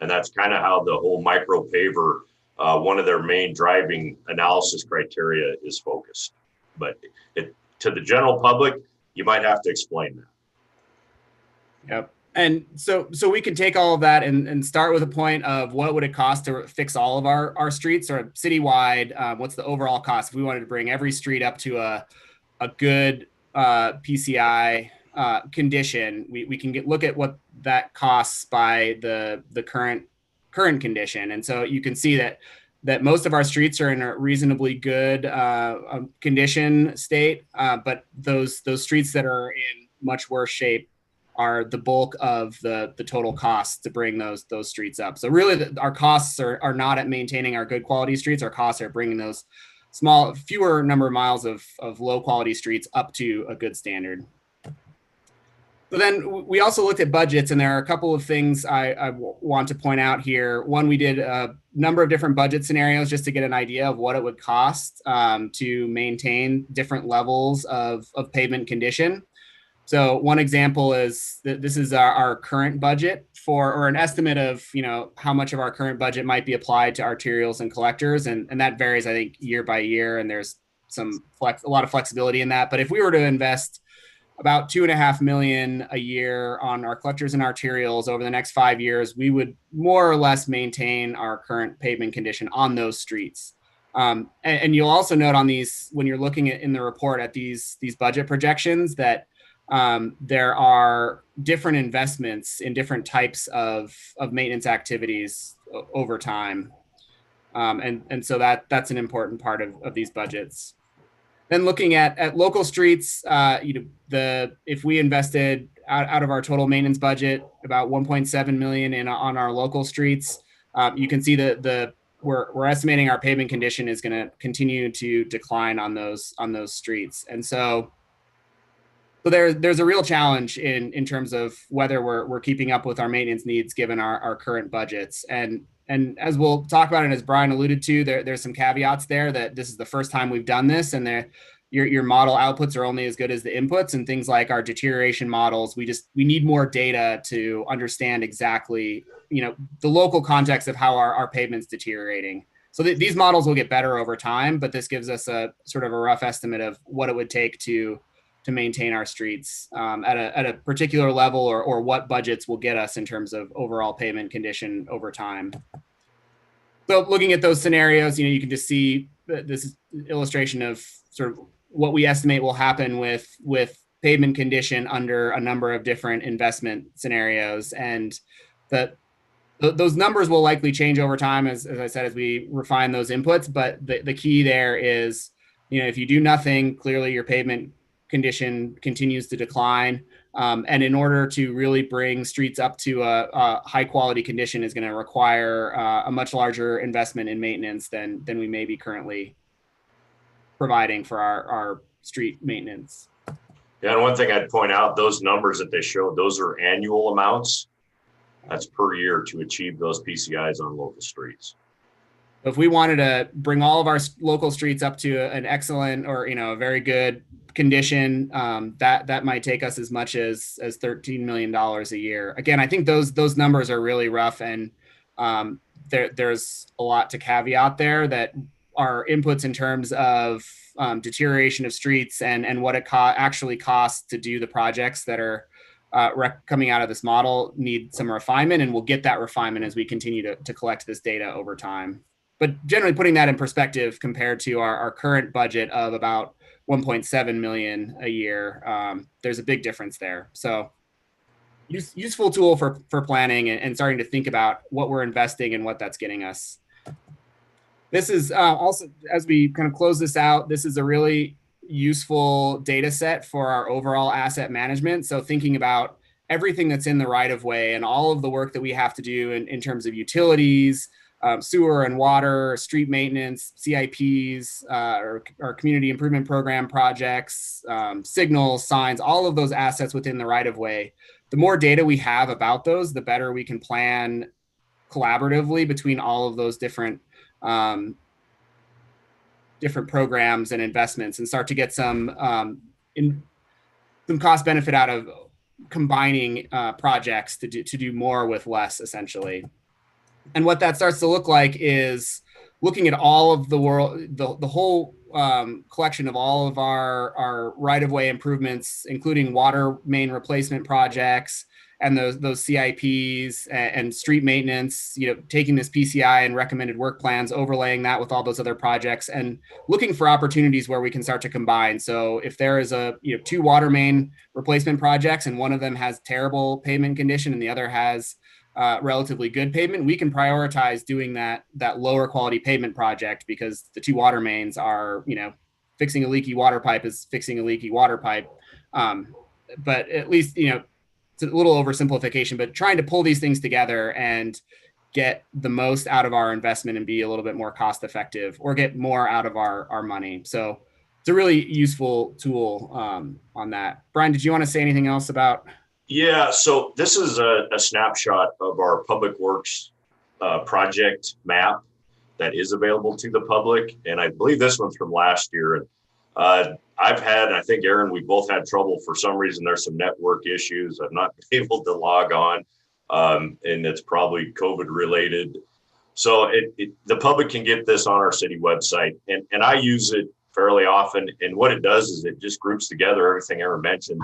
And that's kind of how the whole micro paver, one of their main driving analysis criteria is focused. But to the general public, you might have to explain that. Yep. And so we can take all of that and start with a point of what would it cost to fix all of our streets, or citywide. What's the overall cost if we wanted to bring every street up to a good PCI condition? We can look at what that costs by the current condition. And so you can see that most of our streets are in a reasonably good condition state, but those streets that are in much worse shape are the bulk of the total costs to bring those streets up. So really our costs are not at maintaining our good quality streets. Our costs are bringing those fewer number of miles of low quality streets up to a good standard. But then we also looked at budgets, and there are a couple of things I want to point out here. One, we did a number of different budget scenarios just to get an idea of what it would cost to maintain different levels of pavement condition. So one example is that this is our current budget or an estimate of, how much of our current budget might be applied to arterials and collectors. And that varies, I think, year by year. And there's a lot of flexibility in that. But if we were to invest about $2.5 million a year on our collectors and arterials over the next 5 years, we would more or less maintain our current pavement condition on those streets. And you'll also note on these, when you're looking in the report at these budget projections, that there are different investments in different types of maintenance activities over time. And so that's an important part of these budgets. Then looking at local streets, if we invested out of our total maintenance budget about 1.7 million on our local streets, you can see that we're estimating our pavement condition is going to continue to decline on those streets. And so there's a real challenge in terms of whether we're keeping up with our maintenance needs given our current budgets. And as we'll talk about, and as Brian alluded to, there's some caveats there that this is the first time we've done this, and your model outputs are only as good as the inputs, and things like our deterioration models. We need more data to understand exactly, the local context of how our pavement's deteriorating. So these models will get better over time, but this gives us a sort of a rough estimate of what it would take to maintain our streets at a particular level, or what budgets will get us in terms of overall pavement condition over time. So looking at those scenarios, you can just see this is illustration of sort of what we estimate will happen with pavement condition under a number of different investment scenarios. And those numbers will likely change over time, as I said, as we refine those inputs. But the key there is, if you do nothing, clearly your pavement condition continues to decline. And in order to really bring streets up to a high quality condition is going to require a much larger investment in maintenance than we may be currently providing for our street maintenance. Yeah, and one thing I'd point out, those numbers that they showed, those are annual amounts. That's per year to achieve those PCIs on local streets. If we wanted to bring all of our local streets up to an excellent or a very good condition, that might take us as much as $13 million a year. Again, I think those numbers are really rough, and there's a lot to caveat there that our inputs in terms of deterioration of streets and what it actually costs to do the projects that are coming out of this model need some refinement, and we'll get that refinement as we continue to collect this data over time. But generally putting that in perspective compared to our current budget of about 1.7 million a year, there's a big difference there. So useful tool for planning and starting to think about what we're investing and what that's getting us. This is also, as we kind of close this out, this is a really useful data set for our overall asset management. So thinking about everything that's in the right of way and all of the work that we have to do in terms of utilities, sewer and water, street maintenance, CIPs, or community improvement program projects, signals, signs, all of those assets within the right of way. The more data we have about those, the better we can plan collaboratively between all of those different different programs and investments and start to get some cost benefit out of combining projects to do more with less, essentially. And what that starts to look like is looking at all of the whole collection of all of our right-of-way improvements, including water main replacement projects and those CIPs and street maintenance, taking this PCI and recommended work plans, overlaying that with all those other projects and looking for opportunities where we can start to combine. So if there is two water main replacement projects and one of them has terrible pavement condition and the other has relatively good pavement, we can prioritize doing that lower quality pavement project because the two water mains are, fixing a leaky water pipe is fixing a leaky water pipe. But at least, it's a little oversimplification, but trying to pull these things together and get the most out of our investment and be a little bit more cost effective or get more out of our money. So it's a really useful tool on that. Brian, did you want to say anything else about? Yeah, so this is a snapshot of our public works project map that is available to the public. And I believe this one's from last year. And I've had, I think Aaron, we both had trouble for some reason. There's some network issues. I've not been able to log on and it's probably COVID related. So the public can get this on our city website and I use it fairly often. And what it does is it just groups together everything Aaron mentioned,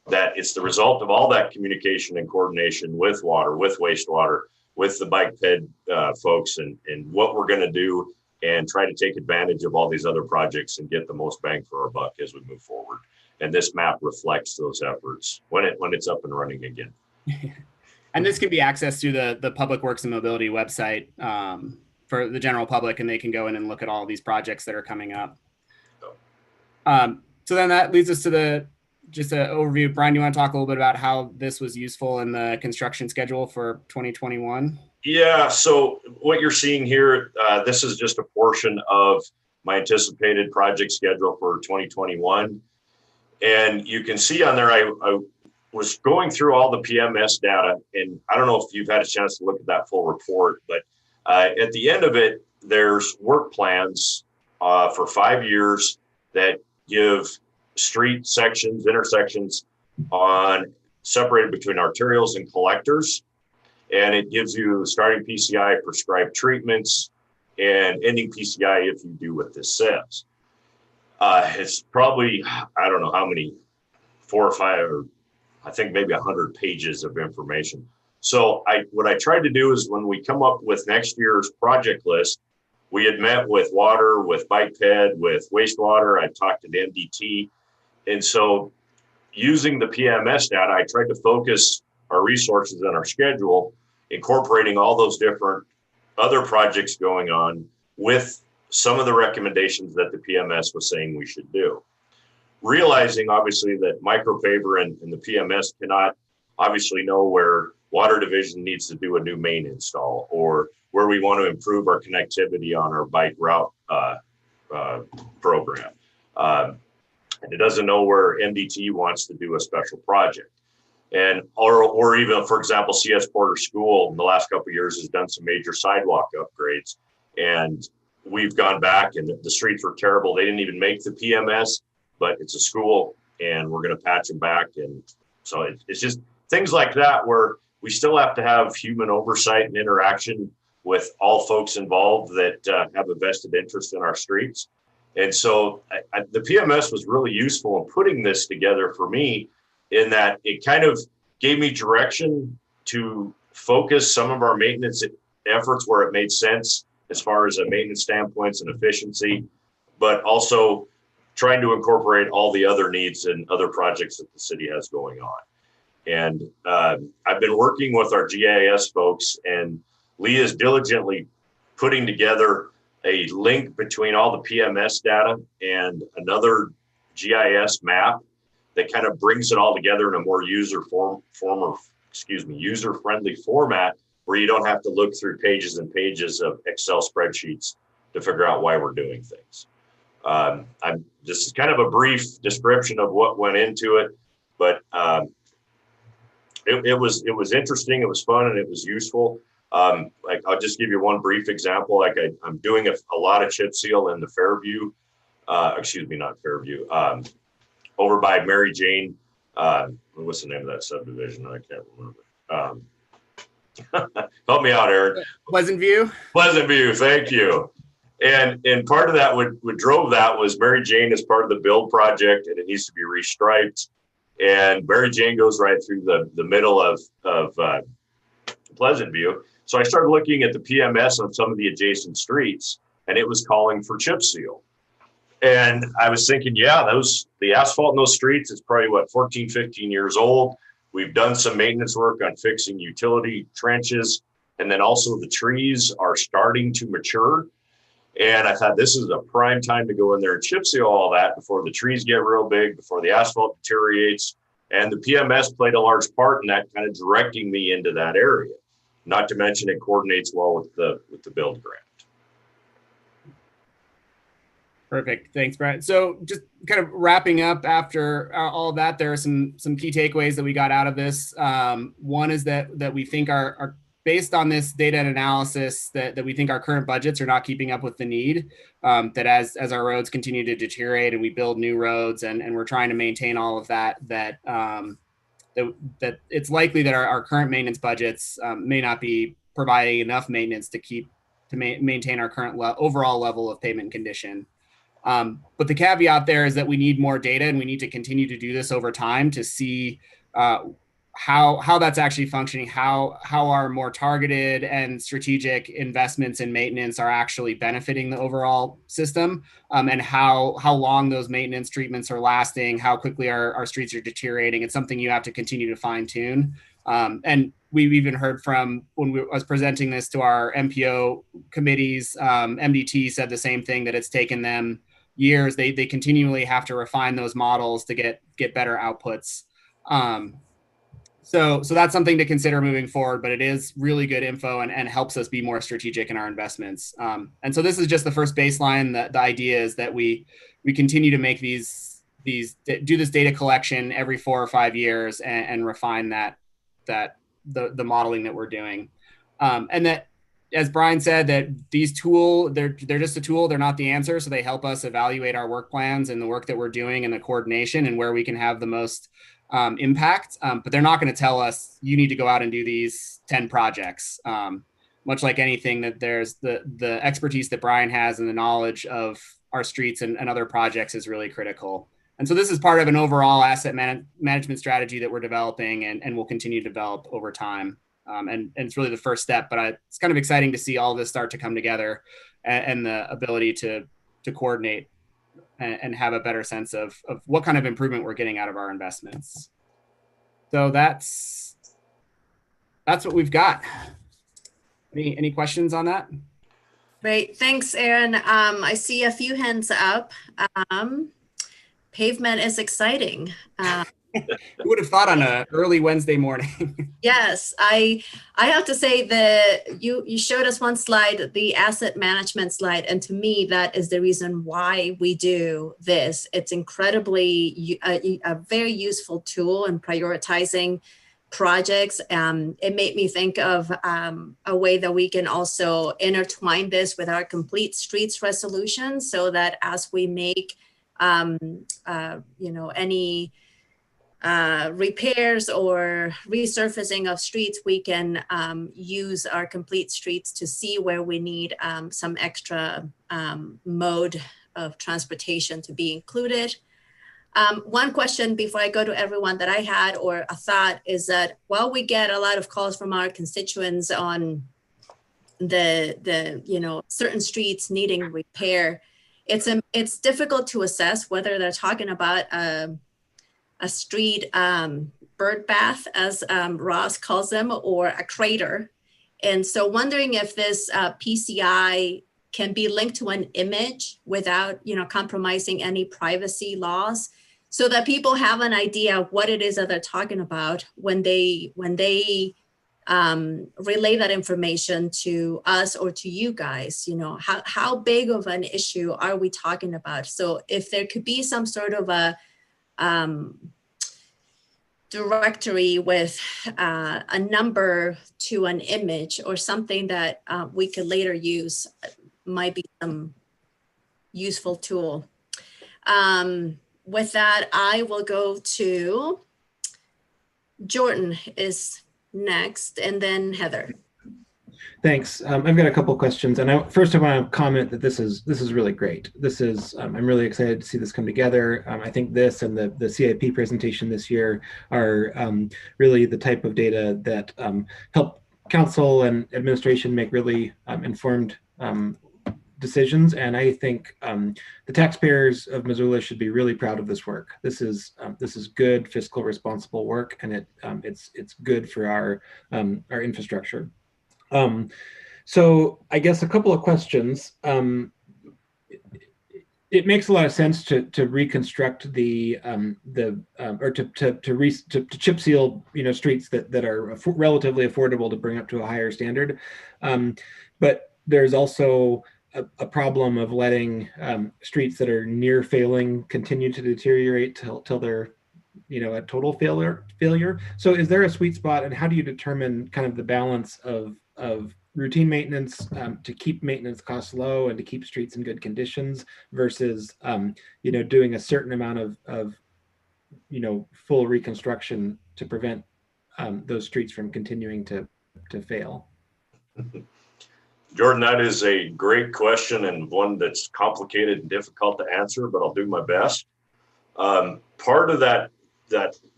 that it's the result of all that communication and coordination with water, with wastewater, with the bike ped folks and what we're going to do and try to take advantage of all these other projects and get the most bang for our buck as we move forward. And this map reflects those efforts when it's up and running again. And this can be accessed through the Public Works and Mobility website for the general public, and they can go in and look at all these projects that are coming up. So then that leads us to just an overview. Brian, you want to talk a little bit about how this was useful in the construction schedule for 2021? Yeah, so what you're seeing here, this is just a portion of my anticipated project schedule for 2021. And you can see on there, I was going through all the PMS data, and I don't know if you've had a chance to look at that full report, but at the end of it, there's work plans for 5 years that give street sections, intersections separated between arterials and collectors. And it gives you starting PCI, prescribed treatments, and ending PCI if you do what this says. It's probably, I don't know how many, 4 or 5, or I think maybe 100 pages of information. So what I tried to do is when we come up with next year's project list, we had met with water, with bike ped, with wastewater. I talked to the MDT. And so using the PMS data, I tried to focus our resources and our schedule, incorporating all those different other projects going on with some of the recommendations that the PMS was saying we should do. Realizing obviously that micropaver and the PMS cannot obviously know where water division needs to do a new main install or where we want to improve our connectivity on our bike route program. And it doesn't know where MDT wants to do a special project. And or even, for example, CS Porter School in the last couple of years has done some major sidewalk upgrades. And we've gone back and the streets were terrible. They didn't even make the PMS, but it's a school and we're going to patch them back. And so it's just things like that where we still have to have human oversight and interaction with all folks involved that have a vested interest in our streets. And so the PMS was really useful in putting this together for me in that it kind of gave me direction to focus some of our maintenance efforts where it made sense as far as a maintenance standpoints and efficiency, but also trying to incorporate all the other needs and other projects that the city has going on. And I've been working with our GIS folks, and Lee is diligently putting together a link between all the PMS data and another GIS map that kind of brings it all together in a more user-friendly format where you don't have to look through pages and pages of Excel spreadsheets to figure out why we're doing things. This is kind of a brief description of what went into it, but it was interesting, it was fun, and it was useful. I'll just give you one brief example. I'm doing a lot of chip seal in the Fairview excuse me, not Fairview, over by Mary Jane. What's the name of that subdivision? I can't remember. Help me out, Aaron. Pleasant View. Pleasant View, thank you. And part of that, what drove that was Mary Jane is part of the build project, and it needs to be restriped. And Mary Jane goes right through the middle of Pleasant View. So I started looking at the PMS on some of the adjacent streets, and it was calling for chip seal. And I was thinking, yeah, the asphalt in those streets is probably 14, 15 years old. We've done some maintenance work on fixing utility trenches. And then also the trees are starting to mature. And I thought this is a prime time to go in there and chip seal all that before the trees get real big, before the asphalt deteriorates. And the PMS played a large part in that, kind of directing me into that area. Not to mention it coordinates well with the build grant. Perfect. Thanks, Brett. So just kind of wrapping up after all of that, there are some key takeaways that we got out of this. One is that we think are based on this data and analysis that we think our current budgets are not keeping up with the need, that as our roads continue to deteriorate and we build new roads and we're trying to maintain all of that it's likely that our current maintenance budgets may not be providing enough maintenance to maintain our current overall level of pavement condition. But the caveat there is that we need more data, and we need to continue to do this over time to see how that's actually functioning, how our more targeted and strategic investments in maintenance are actually benefiting the overall system, and how long those maintenance treatments are lasting, how quickly our streets are deteriorating. It's something you have to continue to fine tune. And we've even heard from when I was presenting this to our MPO committees, MDT said the same thing, that it's taken them years. They continually have to refine those models to get better outputs. So that's something to consider moving forward, but it is really good info and helps us be more strategic in our investments. And so this is just the first baseline. The idea is that we continue to make do this data collection every 4 or 5 years and refine the modeling that we're doing. And that, as Brian said, that these they're just a tool. They're not the answer. So they help us evaluate our work plans and the work that we're doing and the coordination and where we can have the most impact. But they're not going to tell us you need to go out and do these 10 projects. Much like anything, that there's the expertise that Brian has and the knowledge of our streets and other projects is really critical. And so this is part of an overall asset management strategy that we're developing and will continue to develop over time. And it's really the first step, but it's kind of exciting to see all this start to come together and the ability to coordinate and have a better sense of what kind of improvement we're getting out of our investments. So that's what we've got. Any questions on that? Great, thanks, Aaron. I see a few hands up. Pavement is exciting. Who would have thought on an early Wednesday morning? Yes, I have to say that you showed us one slide, the asset management slide, and to me that is the reason why we do this. It's incredibly a very useful tool in prioritizing projects. It made me think of a way that we can also intertwine this with our complete streets resolution, so that as we make any repairs or resurfacing of streets, we can use our complete streets to see where we need some extra mode of transportation to be included. One question before I go to everyone that I had, or a thought, is that while we get a lot of calls from our constituents on the certain streets needing repair, it's difficult to assess whether they're talking about a street bird bath, as Ross calls them, or a crater. And so wondering if this PCI can be linked to an image without compromising any privacy laws, so that people have an idea of what it is that they're talking about when they relay that information to us or to you guys. How big of an issue are we talking about? So if there could be some sort of a directory with a number to an image or something that we could later use, might be some useful tool. With that, I will go to Jordan is next, and then Heather. Thanks. I've got a couple questions, and first I want to comment that this is really great. This is I'm really excited to see this come together. I think this and the CIP presentation this year are really the type of data that help council and administration make really informed decisions. And I think the taxpayers of Missoula should be really proud of this work. This is good fiscal responsible work, and it's good for our infrastructure. So I guess a couple of questions. It makes a lot of sense to reconstruct or to chip seal streets that are relatively affordable to bring up to a higher standard, but there's also a problem of letting streets that are near failing continue to deteriorate till they're a total failure. So is there a sweet spot, and how do you determine kind of the balance of routine maintenance to keep maintenance costs low and to keep streets in good conditions versus doing a certain amount of full reconstruction to prevent those streets from continuing to fail? Jordan, that is a great question and one that's complicated and difficult to answer, but I'll do my best. Part of that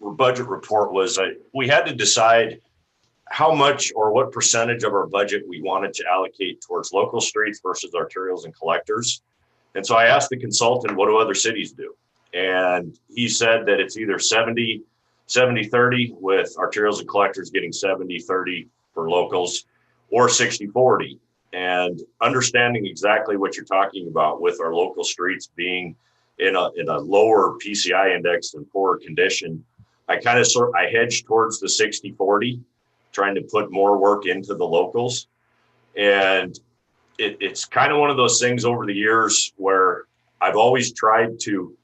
budget report was we had to decide how much or what percentage of our budget we wanted to allocate towards local streets versus arterials and collectors. And so I asked the consultant, what do other cities do? And he said that it's either 70-30 with arterials and collectors getting 70-30 for locals, or 60-40. And understanding exactly what you're talking about with our local streets being in a lower PCI index and poorer condition, I hedged towards the 60-40, trying to put more work into the locals. And it's kind of one of those things over the years where I've always tried to,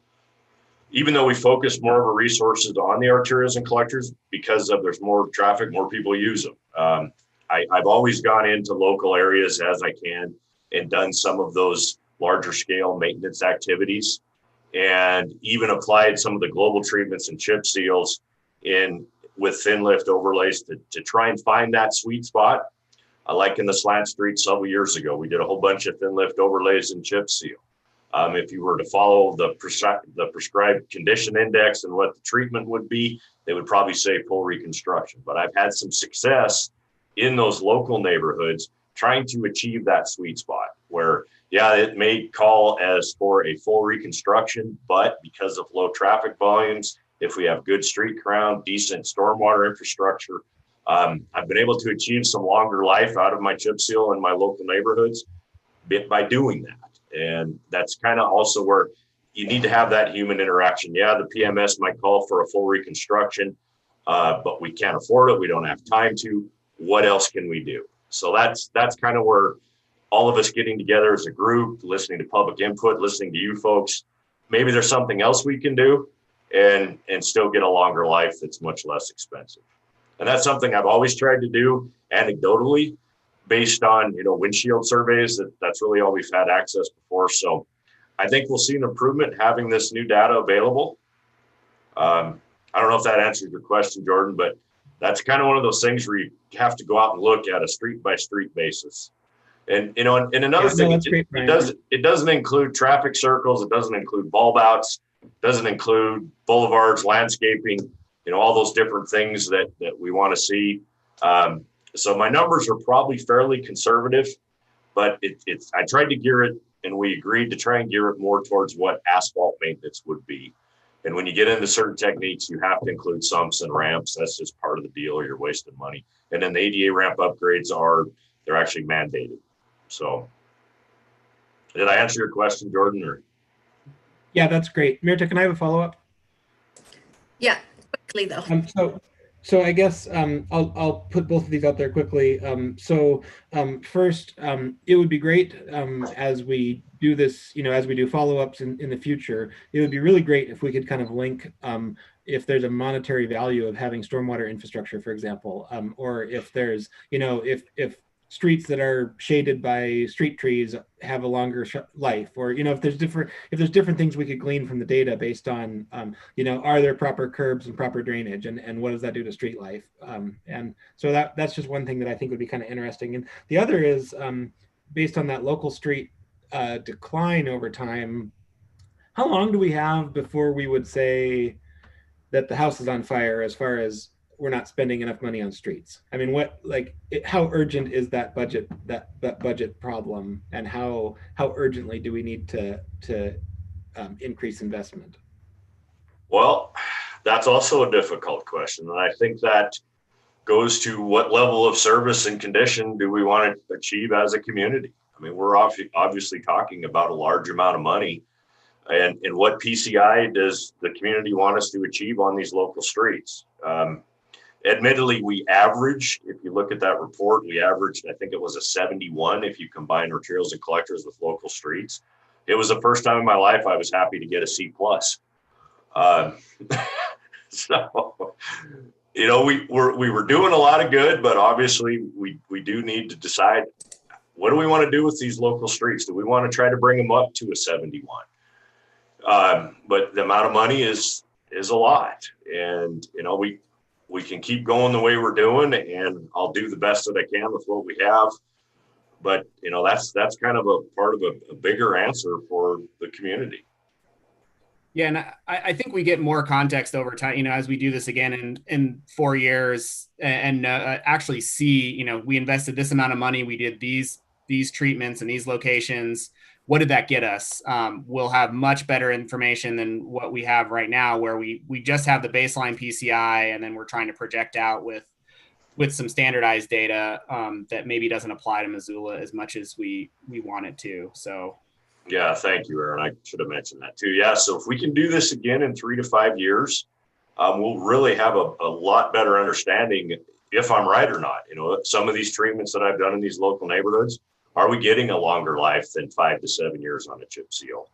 even though we focus more of our resources on the arterials and collectors because there's more traffic, more people use them. I've always gone into local areas as I can and done some of those larger scale maintenance activities, and even applied some of the global treatments and chip seals with thin lift overlays to try and find that sweet spot. Like in the slant street several years ago, we did a whole bunch of thin lift overlays and chip seal. If you were to follow the prescribed condition index and what the treatment would be, they would probably say full reconstruction. But I've had some success in those local neighborhoods trying to achieve that sweet spot where, yeah, it may call as for a full reconstruction, but because of low traffic volumes, if we have good street crown, decent stormwater infrastructure, I've been able to achieve some longer life out of my chip seal in my local neighborhoods by doing that. And that's kind of also where you need to have that human interaction. Yeah, the PMS might call for a full reconstruction, but we can't afford it. We don't have time to. What else can we do? So that's kind of where all of us getting together as a group, listening to public input, listening to you folks, maybe there's something else we can do and still get a longer life that's much less expensive. And that's something I've always tried to do anecdotally based on, windshield surveys. That's really all we've had access before. So I think we'll see an improvement having this new data available. I don't know if that answers your question, Jordan, but that's kind of one of those things where you have to go out and look at a street by street basis. And, and another thing, it doesn't include traffic circles. It doesn't include bulb outs, doesn't include boulevards, landscaping, all those different things that we want to see. So my numbers are probably fairly conservative, but I tried to gear it, and we agreed to try and gear it more towards what asphalt maintenance would be. And when you get into certain techniques, you have to include sumps and ramps. That's just part of the deal, or you're wasting money. And then the ADA ramp upgrades they're actually mandated. So did I answer your question, Jordan? Or? Yeah, that's great. Mirta, can I have a follow-up? Yeah, quickly though. So I guess I'll put both of these out there quickly. First, it would be great as we do this, as we do follow-ups in the future, it would be really great if we could kind of link if there's a monetary value of having stormwater infrastructure, for example, or if there's, if streets that are shaded by street trees have a longer life, or if there's different things we could glean from the data based on are there proper curbs and proper drainage, and what does that do to street life, and so that's just one thing that I think would be kind of interesting. And the other is based on that local street decline over time, how long do we have before we would say that the house is on fire as far as we're not spending enough money on streets? I mean, how urgent is that budget problem, and how urgently do we need to increase investment? Well, that's also a difficult question. And I think that goes to what level of service and condition do we want to achieve as a community? I mean, we're obviously talking about a large amount of money. And what PCI does the community want us to achieve on these local streets? Admittedly, we averaged, if you look at that report, we averaged, I think it was a 71 if you combine materials and collectors with local streets. It was the first time in my life I was happy to get a C+. So, we were doing a lot of good, but obviously we do need to decide, what do we want to do with these local streets? Do we want to try to bring them up to a 71? But the amount of money is a lot, and we can keep going the way we're doing, and I'll do the best that I can with what we have. But that's kind of a part of a bigger answer for the community. Yeah, and I think we get more context over time, as we do this again in 4 years, and actually see, we invested this amount of money, we did these treatments in these locations. What did that get us? We'll have much better information than what we have right now, where we just have the baseline PCI, and then we're trying to project out with some standardized data that maybe doesn't apply to Missoula as much as we want it to. So. Yeah, thank you, Aaron. I should have mentioned that too. Yeah, so if we can do this again in 3 to 5 years, we'll really have a lot better understanding if I'm right or not. Some of these treatments that I've done in these local neighborhoods, are we getting a longer life than 5 to 7 years on a chip seal?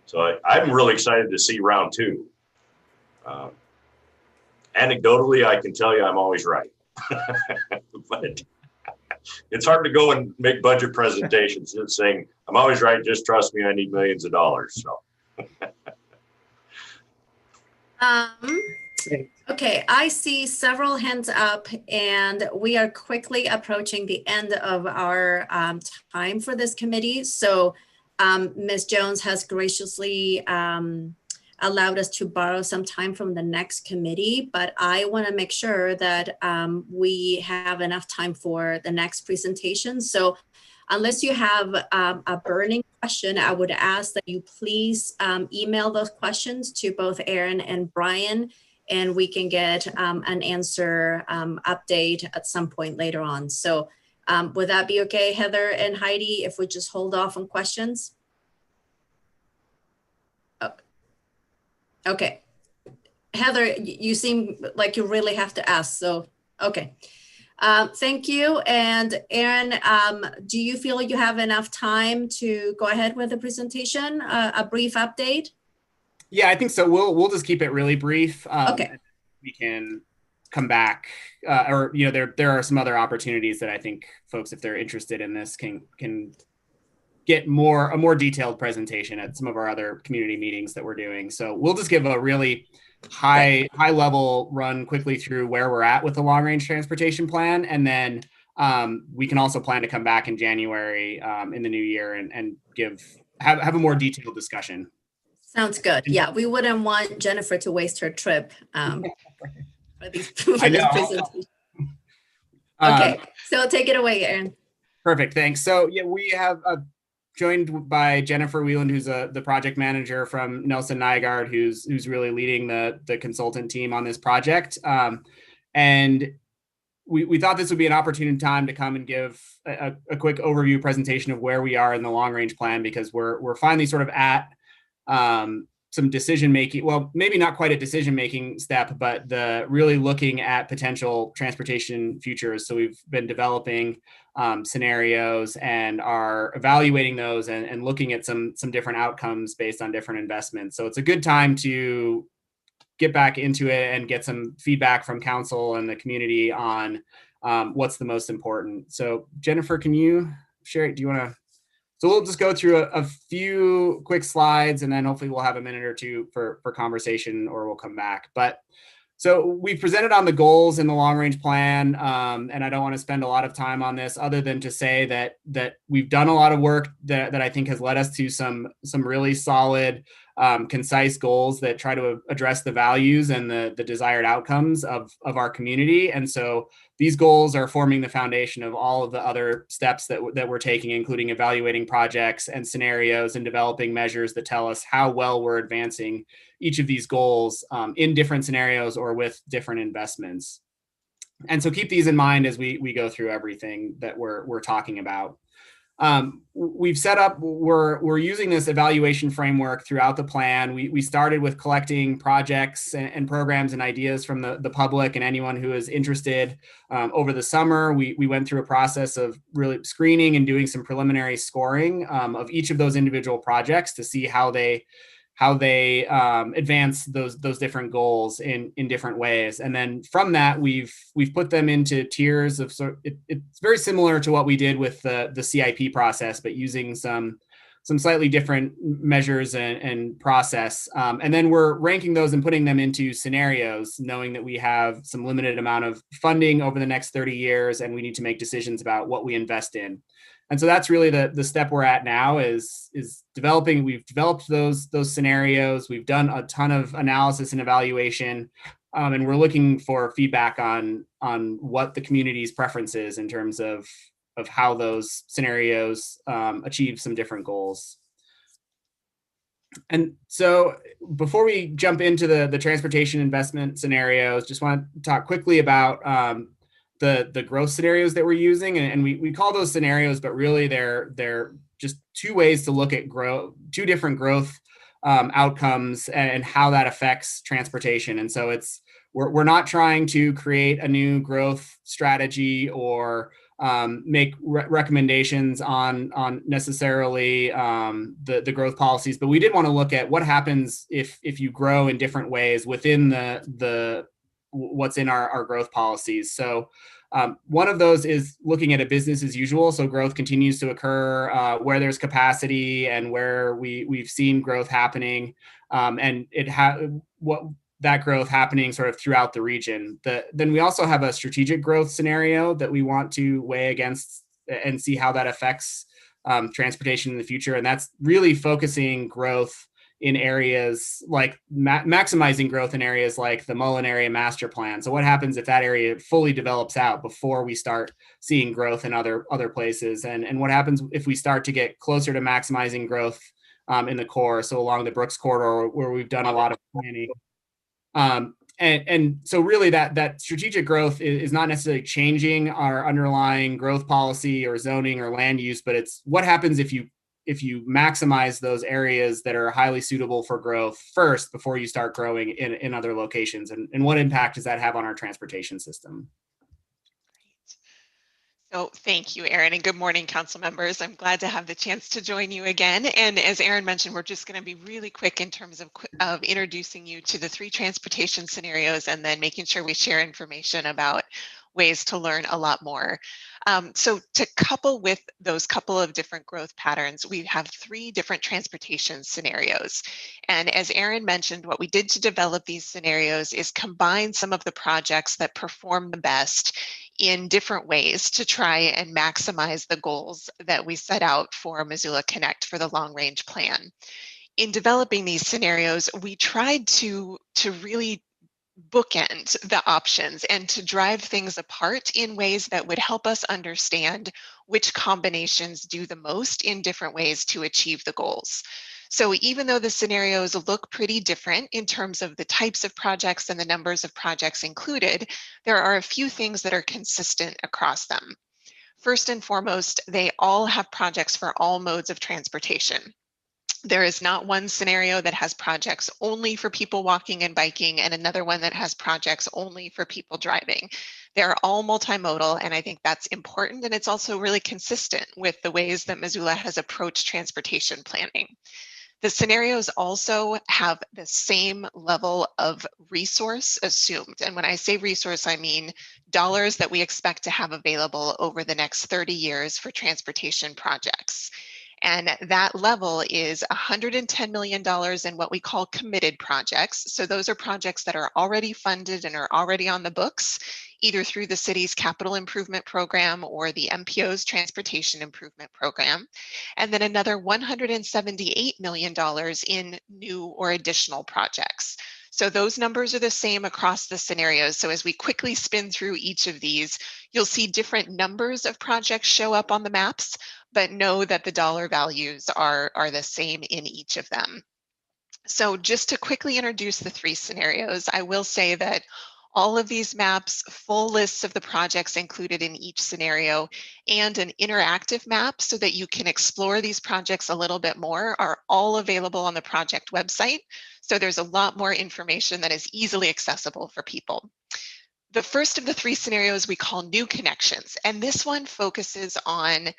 So I'm really excited to see round 2. Anecdotally, I can tell you I'm always right. But it's hard to go and make budget presentations and saying, I'm always right, just trust me, I need millions of dollars. So. Okay, I see several hands up, and we are quickly approaching the end of our time for this committee. So Ms. Jones has graciously allowed us to borrow some time from the next committee, but I want to make sure that we have enough time for the next presentation. So unless you have a burning question, I would ask that you please email those questions to both Aaron and Brian, and we can get an answer update at some point later on. So would that be okay, Heather and Heidi, if we just hold off on questions? Oh. Okay. Heather, you seem like you really have to ask, so okay. Thank you. And Aaron, do you feel you have enough time to go ahead with the presentation, a brief update? Yeah, I think so. We'll just keep it really brief. Okay. We can come back, or there are some other opportunities that I think folks, if they're interested in this, can get a more detailed presentation at some of our other community meetings that we're doing. So we'll just give a really high level run quickly through where we're at with the long range transportation plan, and then we can also plan to come back in January in the new year and have a more detailed discussion. Sounds good. Yeah, we wouldn't want Jennifer to waste her trip for this presentation. Okay, so take it away, Aaron. Perfect, thanks. So yeah, we have joined by Jennifer Wieland, who's the project manager from Nelson Nygaard, who's really leading the consultant team on this project. And we thought this would be an opportune time to come and give a quick overview presentation of where we are in the long range plan, because we're finally sort of at some decision making, well, maybe not quite a decision making step, but really looking at potential transportation futures. So we've been developing scenarios and are evaluating those and looking at some different outcomes based on different investments. So it's a good time to get back into it and get some feedback from council and the community on what's the most important. So Jennifer, can you share it? Do you want to? So we'll just go through a few quick slides, and then hopefully we'll have a minute or two for conversation, or we'll come back. But so we presented on the goals in the long range plan, and I don't want to spend a lot of time on this other than to say that we've done a lot of work that I think has led us to some really solid, concise goals that try to address the values and the desired outcomes of our community. And so these goals are forming the foundation of all of the other steps that we're taking, including evaluating projects and scenarios and developing measures that tell us how well we're advancing each of these goals in different scenarios or with different investments. And so keep these in mind as we go through everything that we're talking about. We've set up, we're using this evaluation framework throughout the plan. We started with collecting projects and programs and ideas from the public and anyone who is interested. Over the summer, we went through a process of really screening and doing some preliminary scoring of each of those individual projects to see how they advance those different goals in different ways. And then from that, we've put them into tiers of it's very similar to what we did with the CIP process, but using some slightly different measures and process. And then we're ranking those and putting them into scenarios, knowing that we have some limited amount of funding over the next 30 years, and we need to make decisions about what we invest in. And so that's really the step we're at now is developing. We've developed those scenarios. We've done a ton of analysis and evaluation, and we're looking for feedback on what the community's preference is in terms of how those scenarios achieve some different goals. And so before we jump into the transportation investment scenarios, just want to talk quickly about the growth scenarios that we're using. And we call those scenarios, but really they're just two ways to look at two different growth outcomes and how that affects transportation. And so we're not trying to create a new growth strategy or make recommendations on necessarily the growth policies, but we did want to look at what happens if you grow in different ways within the what's in our growth policies. So one of those is looking at a business as usual. So growth continues to occur where there's capacity and where we've seen growth happening, and that growth happening sort of throughout the region. Then we also have a strategic growth scenario that we want to weigh against and see how that affects transportation in the future. And that's really focusing growth in areas like maximizing growth in areas like the Mullen Area Master Plan. So what happens if that area fully develops out before we start seeing growth in other places? And what happens if we start to get closer to maximizing growth in the core? So along the Brooks Corridor, where we've done a lot of planning. And so really that strategic growth is not necessarily changing our underlying growth policy or zoning or land use, but it's what happens if you maximize those areas that are highly suitable for growth first before you start growing in other locations, and what impact does that have on our transportation system? So thank you, Aaron, and good morning, council members. I'm glad to have the chance to join you again. And as Aaron mentioned, we're just going to be really quick in terms of introducing you to the 3 transportation scenarios and then making sure we share information about ways to learn a lot more. So to couple with those couple of different growth patterns, we have 3 different transportation scenarios. And as Aaron mentioned, what we did to develop these scenarios is combine some of the projects that perform the best in different ways to try and maximize the goals that we set out for Missoula Connect for the long range plan. In developing these scenarios, we tried to really bookend the options and to drive things apart in ways that would help us understand which combinations do the most in different ways to achieve the goals. So even though the scenarios look pretty different in terms of the types of projects and the numbers of projects included, there are a few things that are consistent across them. First and foremost, they all have projects for all modes of transportation. There is not one scenario that has projects only for people walking and biking and another one that has projects only for people driving. They're all multimodal, and I think that's important, and it's also really consistent with the ways that Missoula has approached transportation planning. The scenarios also have the same level of resource assumed. And when I say resource, I mean dollars that we expect to have available over the next 30 years for transportation projects. And that level is $110 million in what we call committed projects. So those are projects that are already funded and are already on the books, either through the city's capital improvement program or the MPO's transportation improvement program. And then another $178 million in new or additional projects. So those numbers are the same across the scenarios. So as we quickly spin through each of these, you'll see different numbers of projects show up on the maps, but know that the dollar values are the same in each of them. So just to quickly introduce the three scenarios, I will say that all of these maps, full lists of the projects included in each scenario, and an interactive map so that you can explore these projects a little bit more are all available on the project website. So there's a lot more information that is easily accessible for people. The first of the three scenarios we call new connections, and this one focuses on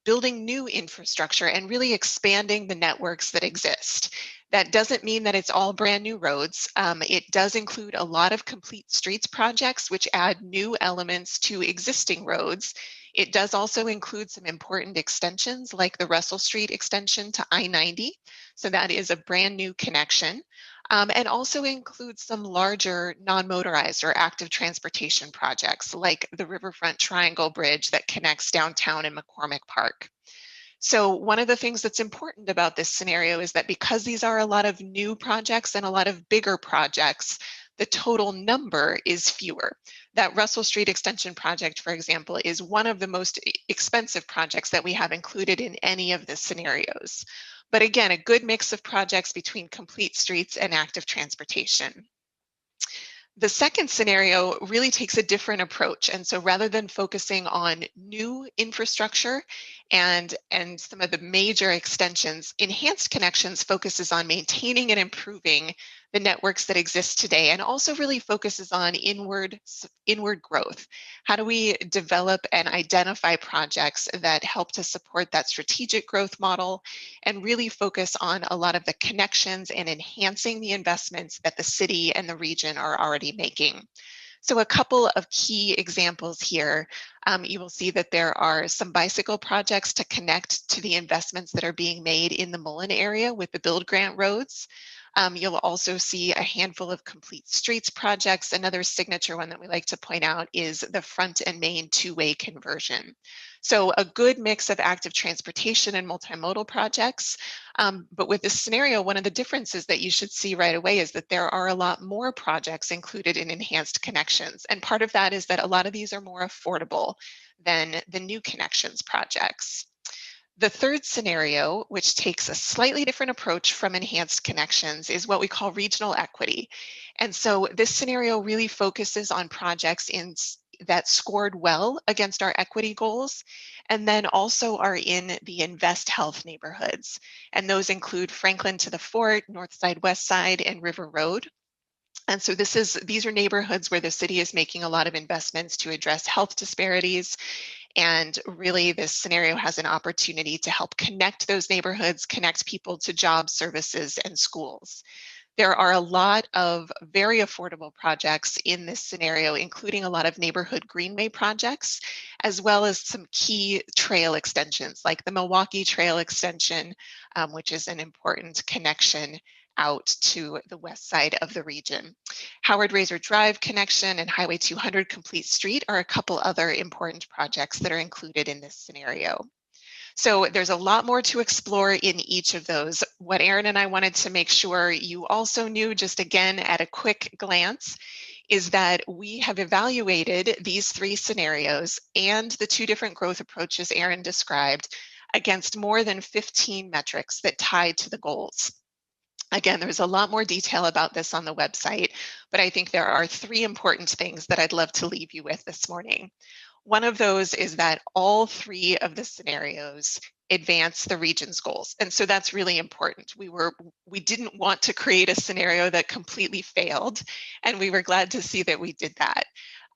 building new infrastructure and really expanding the networks that exist. That doesn't mean that it's all brand new roads. It does include a lot of complete streets projects, which add new elements to existing roads. It does also include some important extensions like the Russell Street extension to I-90. So that is a brand new connection. And also includes some larger non-motorized or active transportation projects like the Riverfront Triangle Bridge that connects downtown and McCormick Park. So one of the things that's important about this scenario is that because these are a lot of new projects and a lot of bigger projects, the total number is fewer. That Russell Street Extension project, for example, is one of the most expensive projects that we have included in any of the scenarios. But again, a good mix of projects between complete streets and active transportation. The second scenario really takes a different approach. And so rather than focusing on new infrastructure and some of the major extensions, enhanced connections focuses on maintaining and improving the networks that exist today, and also really focuses on inward growth. How do we develop and identify projects that help to support that strategic growth model and really focus on a lot of the connections and enhancing the investments that the city and the region are already making? So a couple of key examples here. You will see that there are some bicycle projects to connect to the investments that are being made in the Mullen area with the Build Grant roads. You'll also see a handful of complete streets projects. Another signature one that we like to point out is the Front and Main two-way conversion. So a good mix of active transportation and multimodal projects. But with this scenario, one of the differences that you should see right away is that there are a lot more projects included in enhanced connections. And part of that is that a lot of these are more affordable than the new connections projects. The third scenario, which takes a slightly different approach from enhanced connections, is what we call regional equity. And so this scenario really focuses on projects that scored well against our equity goals, and then also are in the Invest Health neighborhoods. And those include Franklin to the Fort, North Side, West Side, and River Road. And so these are neighborhoods where the city is making a lot of investments to address health disparities. And really, this scenario has an opportunity to help connect those neighborhoods, connect people to jobs, services, and schools. There are a lot of very affordable projects in this scenario, including a lot of neighborhood greenway projects, as well as some key trail extensions like the Milwaukee Trail Extension, which is an important connection out to the west side of the region. Howard Razor Drive connection and Highway 200 Complete Street are a couple other important projects that are included in this scenario. So there's a lot more to explore in each of those. What Aaron and I wanted to make sure you also knew, just again at a quick glance, is that we have evaluated these three scenarios and the two different growth approaches Aaron described against more than 15 metrics that tie to the goals. Again, there's a lot more detail about this on the website, but I think there are three important things that I'd love to leave you with this morning. One of those is that all three of the scenarios advance the region's goals. And so that's really important. We didn't want to create a scenario that completely failed, and we were glad to see that we did that.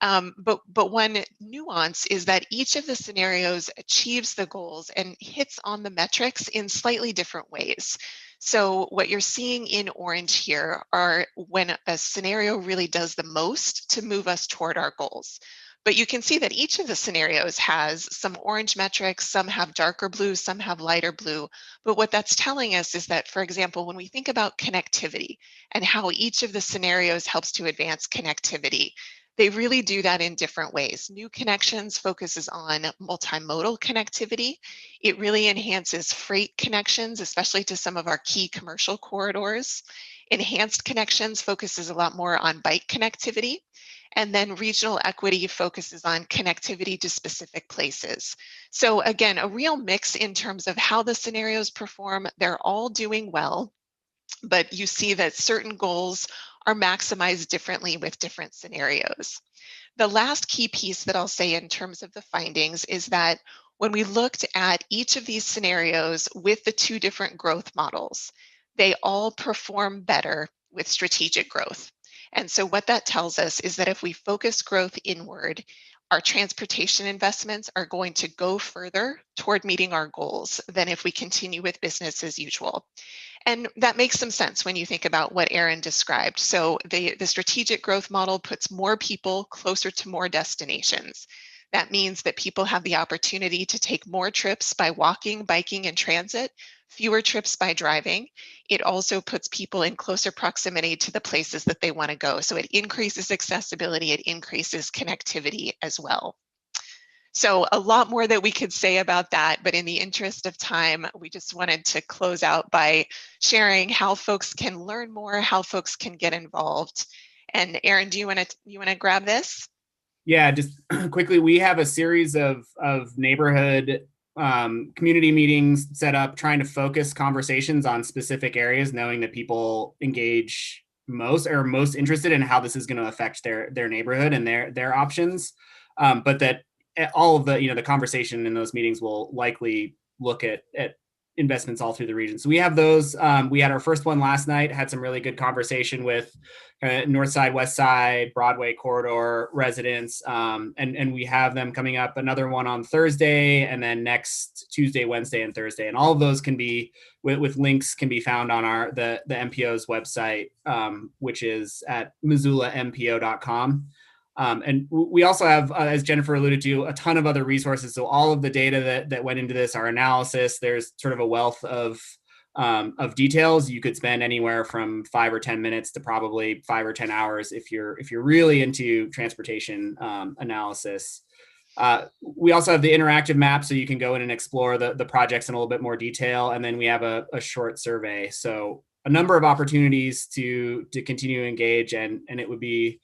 But one nuance is that each of the scenarios achieves the goals and hits on the metrics in slightly different ways. So what you're seeing in orange here are when a scenario really does the most to move us toward our goals. But you can see that each of the scenarios has some orange metrics, some have darker blue, some have lighter blue. But what that's telling us is that, for example, when we think about connectivity and how each of the scenarios helps to advance connectivity, they really do that in different ways. New connections focuses on multimodal connectivity. It really enhances freight connections, especially to some of our key commercial corridors. Enhanced connections focuses a lot more on bike connectivity. And then regional equity focuses on connectivity to specific places. So again, a real mix in terms of how the scenarios perform. They're all doing well, but you see that certain goals are maximized differently with different scenarios. The last key piece that I'll say in terms of the findings is that when we looked at each of these scenarios with the two different growth models, they all perform better with strategic growth. And so what that tells us is that if we focus growth inward, our transportation investments are going to go further toward meeting our goals than if we continue with business as usual. And that makes some sense when you think about what Aaron described. So the strategic growth model puts more people closer to more destinations. That means that people have the opportunity to take more trips by walking, biking, and transit, fewer trips by driving. It also puts people in closer proximity to the places that they want to go. So it increases accessibility, it increases connectivity as well. So a lot more that we could say about that, but in the interest of time, we just wanted to close out by sharing how folks can learn more, how folks can get involved. And Aaron, do you want to grab this? Yeah, just quickly, we have a series of neighborhood community meetings set up, trying to focus conversations on specific areas, knowing that people engage most or most interested in how this is going to affect their neighborhood and their options, but that all of the the conversation in those meetings will likely look at investments all through the region. So we have those. We had our first one last night, had some really good conversation with North Side, West Side, Broadway corridor residents. And we have them coming up, another one on Thursday, and then next Tuesday, Wednesday, and Thursday. And all of those can be, with links, can be found on the MPO's website, which is at MissoulaMPO.com. And we also have, as Jennifer alluded to, a ton of other resources. So all of the data that went into this, our analysis, there's sort of a wealth of details. You could spend anywhere from 5 or 10 minutes to probably 5 or 10 hours if you're really into transportation analysis. We also have the interactive map, so you can go in and explore the projects in a little bit more detail. And then we have a short survey. So a number of opportunities to continue to engage, and it would be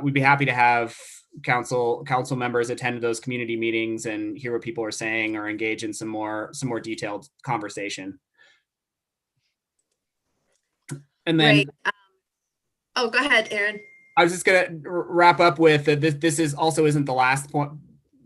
we'd be happy to have council members attend those community meetings and hear what people are saying or engage in some more detailed conversation. And then, oh, go ahead, Aaron. I was just gonna wrap up with that. This isn't the last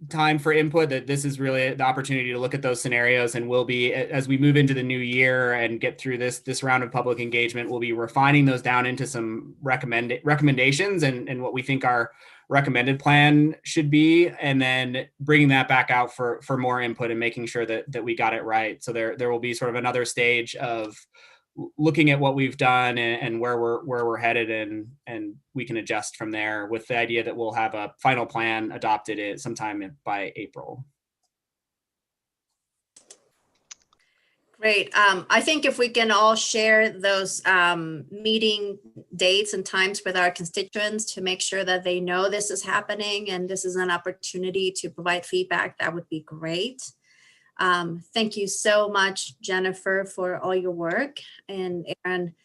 time for input, that this is really the opportunity to look at those scenarios, and we'll be, as we move into the new year and get through this round of public engagement, we'll be refining those down into some recommendations and what we think our recommended plan should be, and then bringing that back out for more input and making sure that we got it right. So there will be sort of another stage of looking at what we've done and where we're headed, and we can adjust from there, with the idea that we'll have a final plan adopted sometime by April. Great. I think if we can all share those meeting dates and times with our constituents to make sure that they know this is happening and this is an opportunity to provide feedback, that would be great. Thank you so much, Jennifer, for all your work. And Aaron,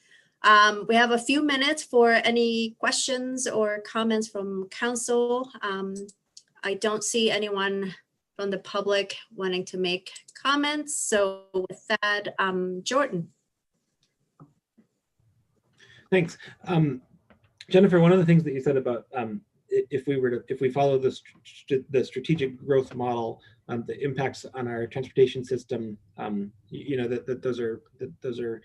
we have a few minutes for any questions or comments from council. I don't see anyone from the public wanting to make comments. So with that, Jordan. Thanks. Jennifer, one of the things that you said about if we follow the strategic growth model, the impacts on our transportation system, that those are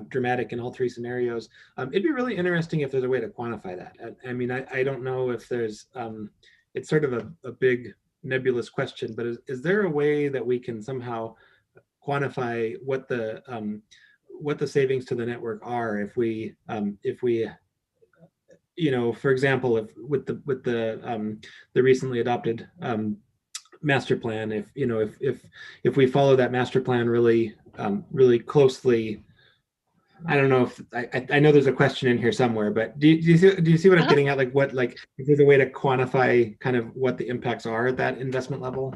dramatic in all three scenarios. It'd be really interesting if there's a way to quantify that. I mean, I don't know if there's it's sort of a big nebulous question, but is there a way that we can somehow quantify what the savings to the network are if we for example, if with the recently adopted master plan, if we follow that master plan really closely. I don't know if I know there's a question in here somewhere, but do you see what I'm getting at? Like if there's a way to quantify kind of what the impacts are at that investment level?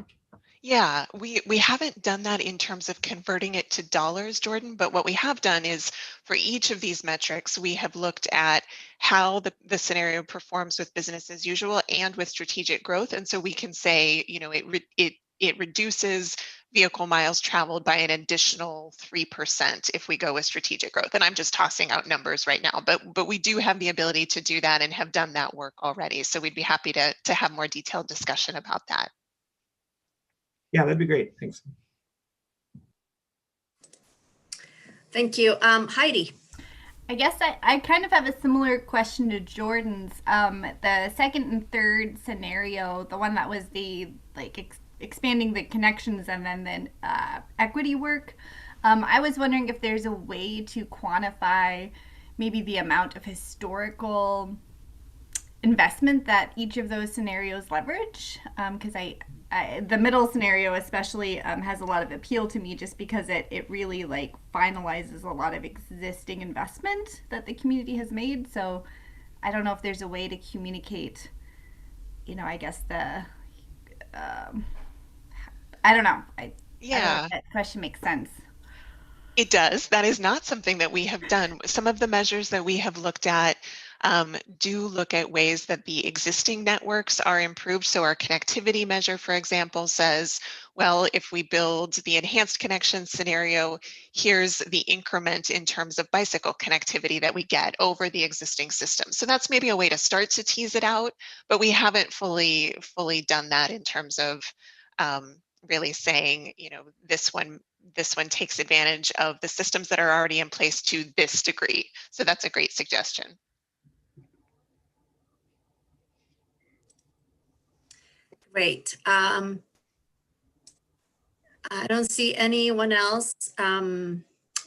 Yeah, we haven't done that in terms of converting it to dollars, Jordan, but what we have done is for each of these metrics, we have looked at how the scenario performs with business as usual and with strategic growth. And so we can say, it reduces vehicle miles traveled by an additional 3% if we go with strategic growth. And I'm just tossing out numbers right now, but we do have the ability to do that and have done that work already. So we'd be happy to have more detailed discussion about that. Yeah, that'd be great. Thanks. Thank you. Heidi. I guess I kind of have a similar question to Jordan's. The second and third scenario, the one that was the expanding the connections and then the equity work. I was wondering if there's a way to quantify maybe the amount of historical investment that each of those scenarios leverage, because the middle scenario especially has a lot of appeal to me just because it really finalizes a lot of existing investment that the community has made. So I don't know if there's a way to communicate, I guess I don't know. I don't know if that question makes sense. It does. That is not something that we have done. Some of the measures that we have looked at do look at ways that the existing networks are improved. So our connectivity measure, for example, says, well, if we build the enhanced connection scenario, here's the increment in terms of bicycle connectivity that we get over the existing system. So that's maybe a way to start to tease it out, but we haven't fully done that in terms of really saying, this one takes advantage of the systems that are already in place to this degree. So that's a great suggestion. Great. I don't see anyone else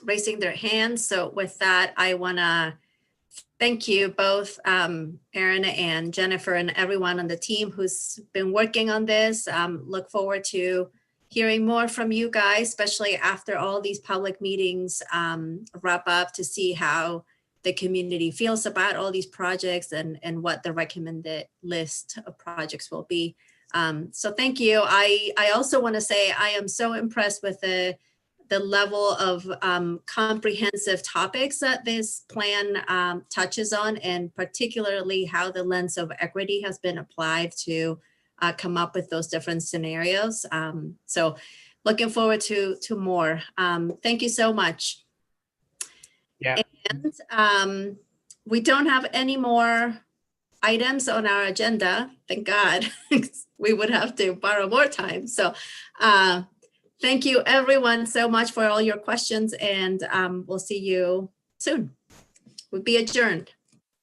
raising their hands. So with that, I want to thank you both, Erin and Jennifer, and everyone on the team who's been working on this. Look forward to hearing more from you guys, especially after all these public meetings wrap up, to see how the community feels about all these projects and what the recommended list of projects will be. So thank you. I also want to say I am so impressed with the level of comprehensive topics that this plan touches on, and particularly how the lens of equity has been applied to come up with those different scenarios. So looking forward to more. Thank you so much. Yeah. And we don't have any more items on our agenda. Thank God. We would have to borrow more time. So thank you everyone so much for all your questions, and we'll see you soon. We'll be adjourned.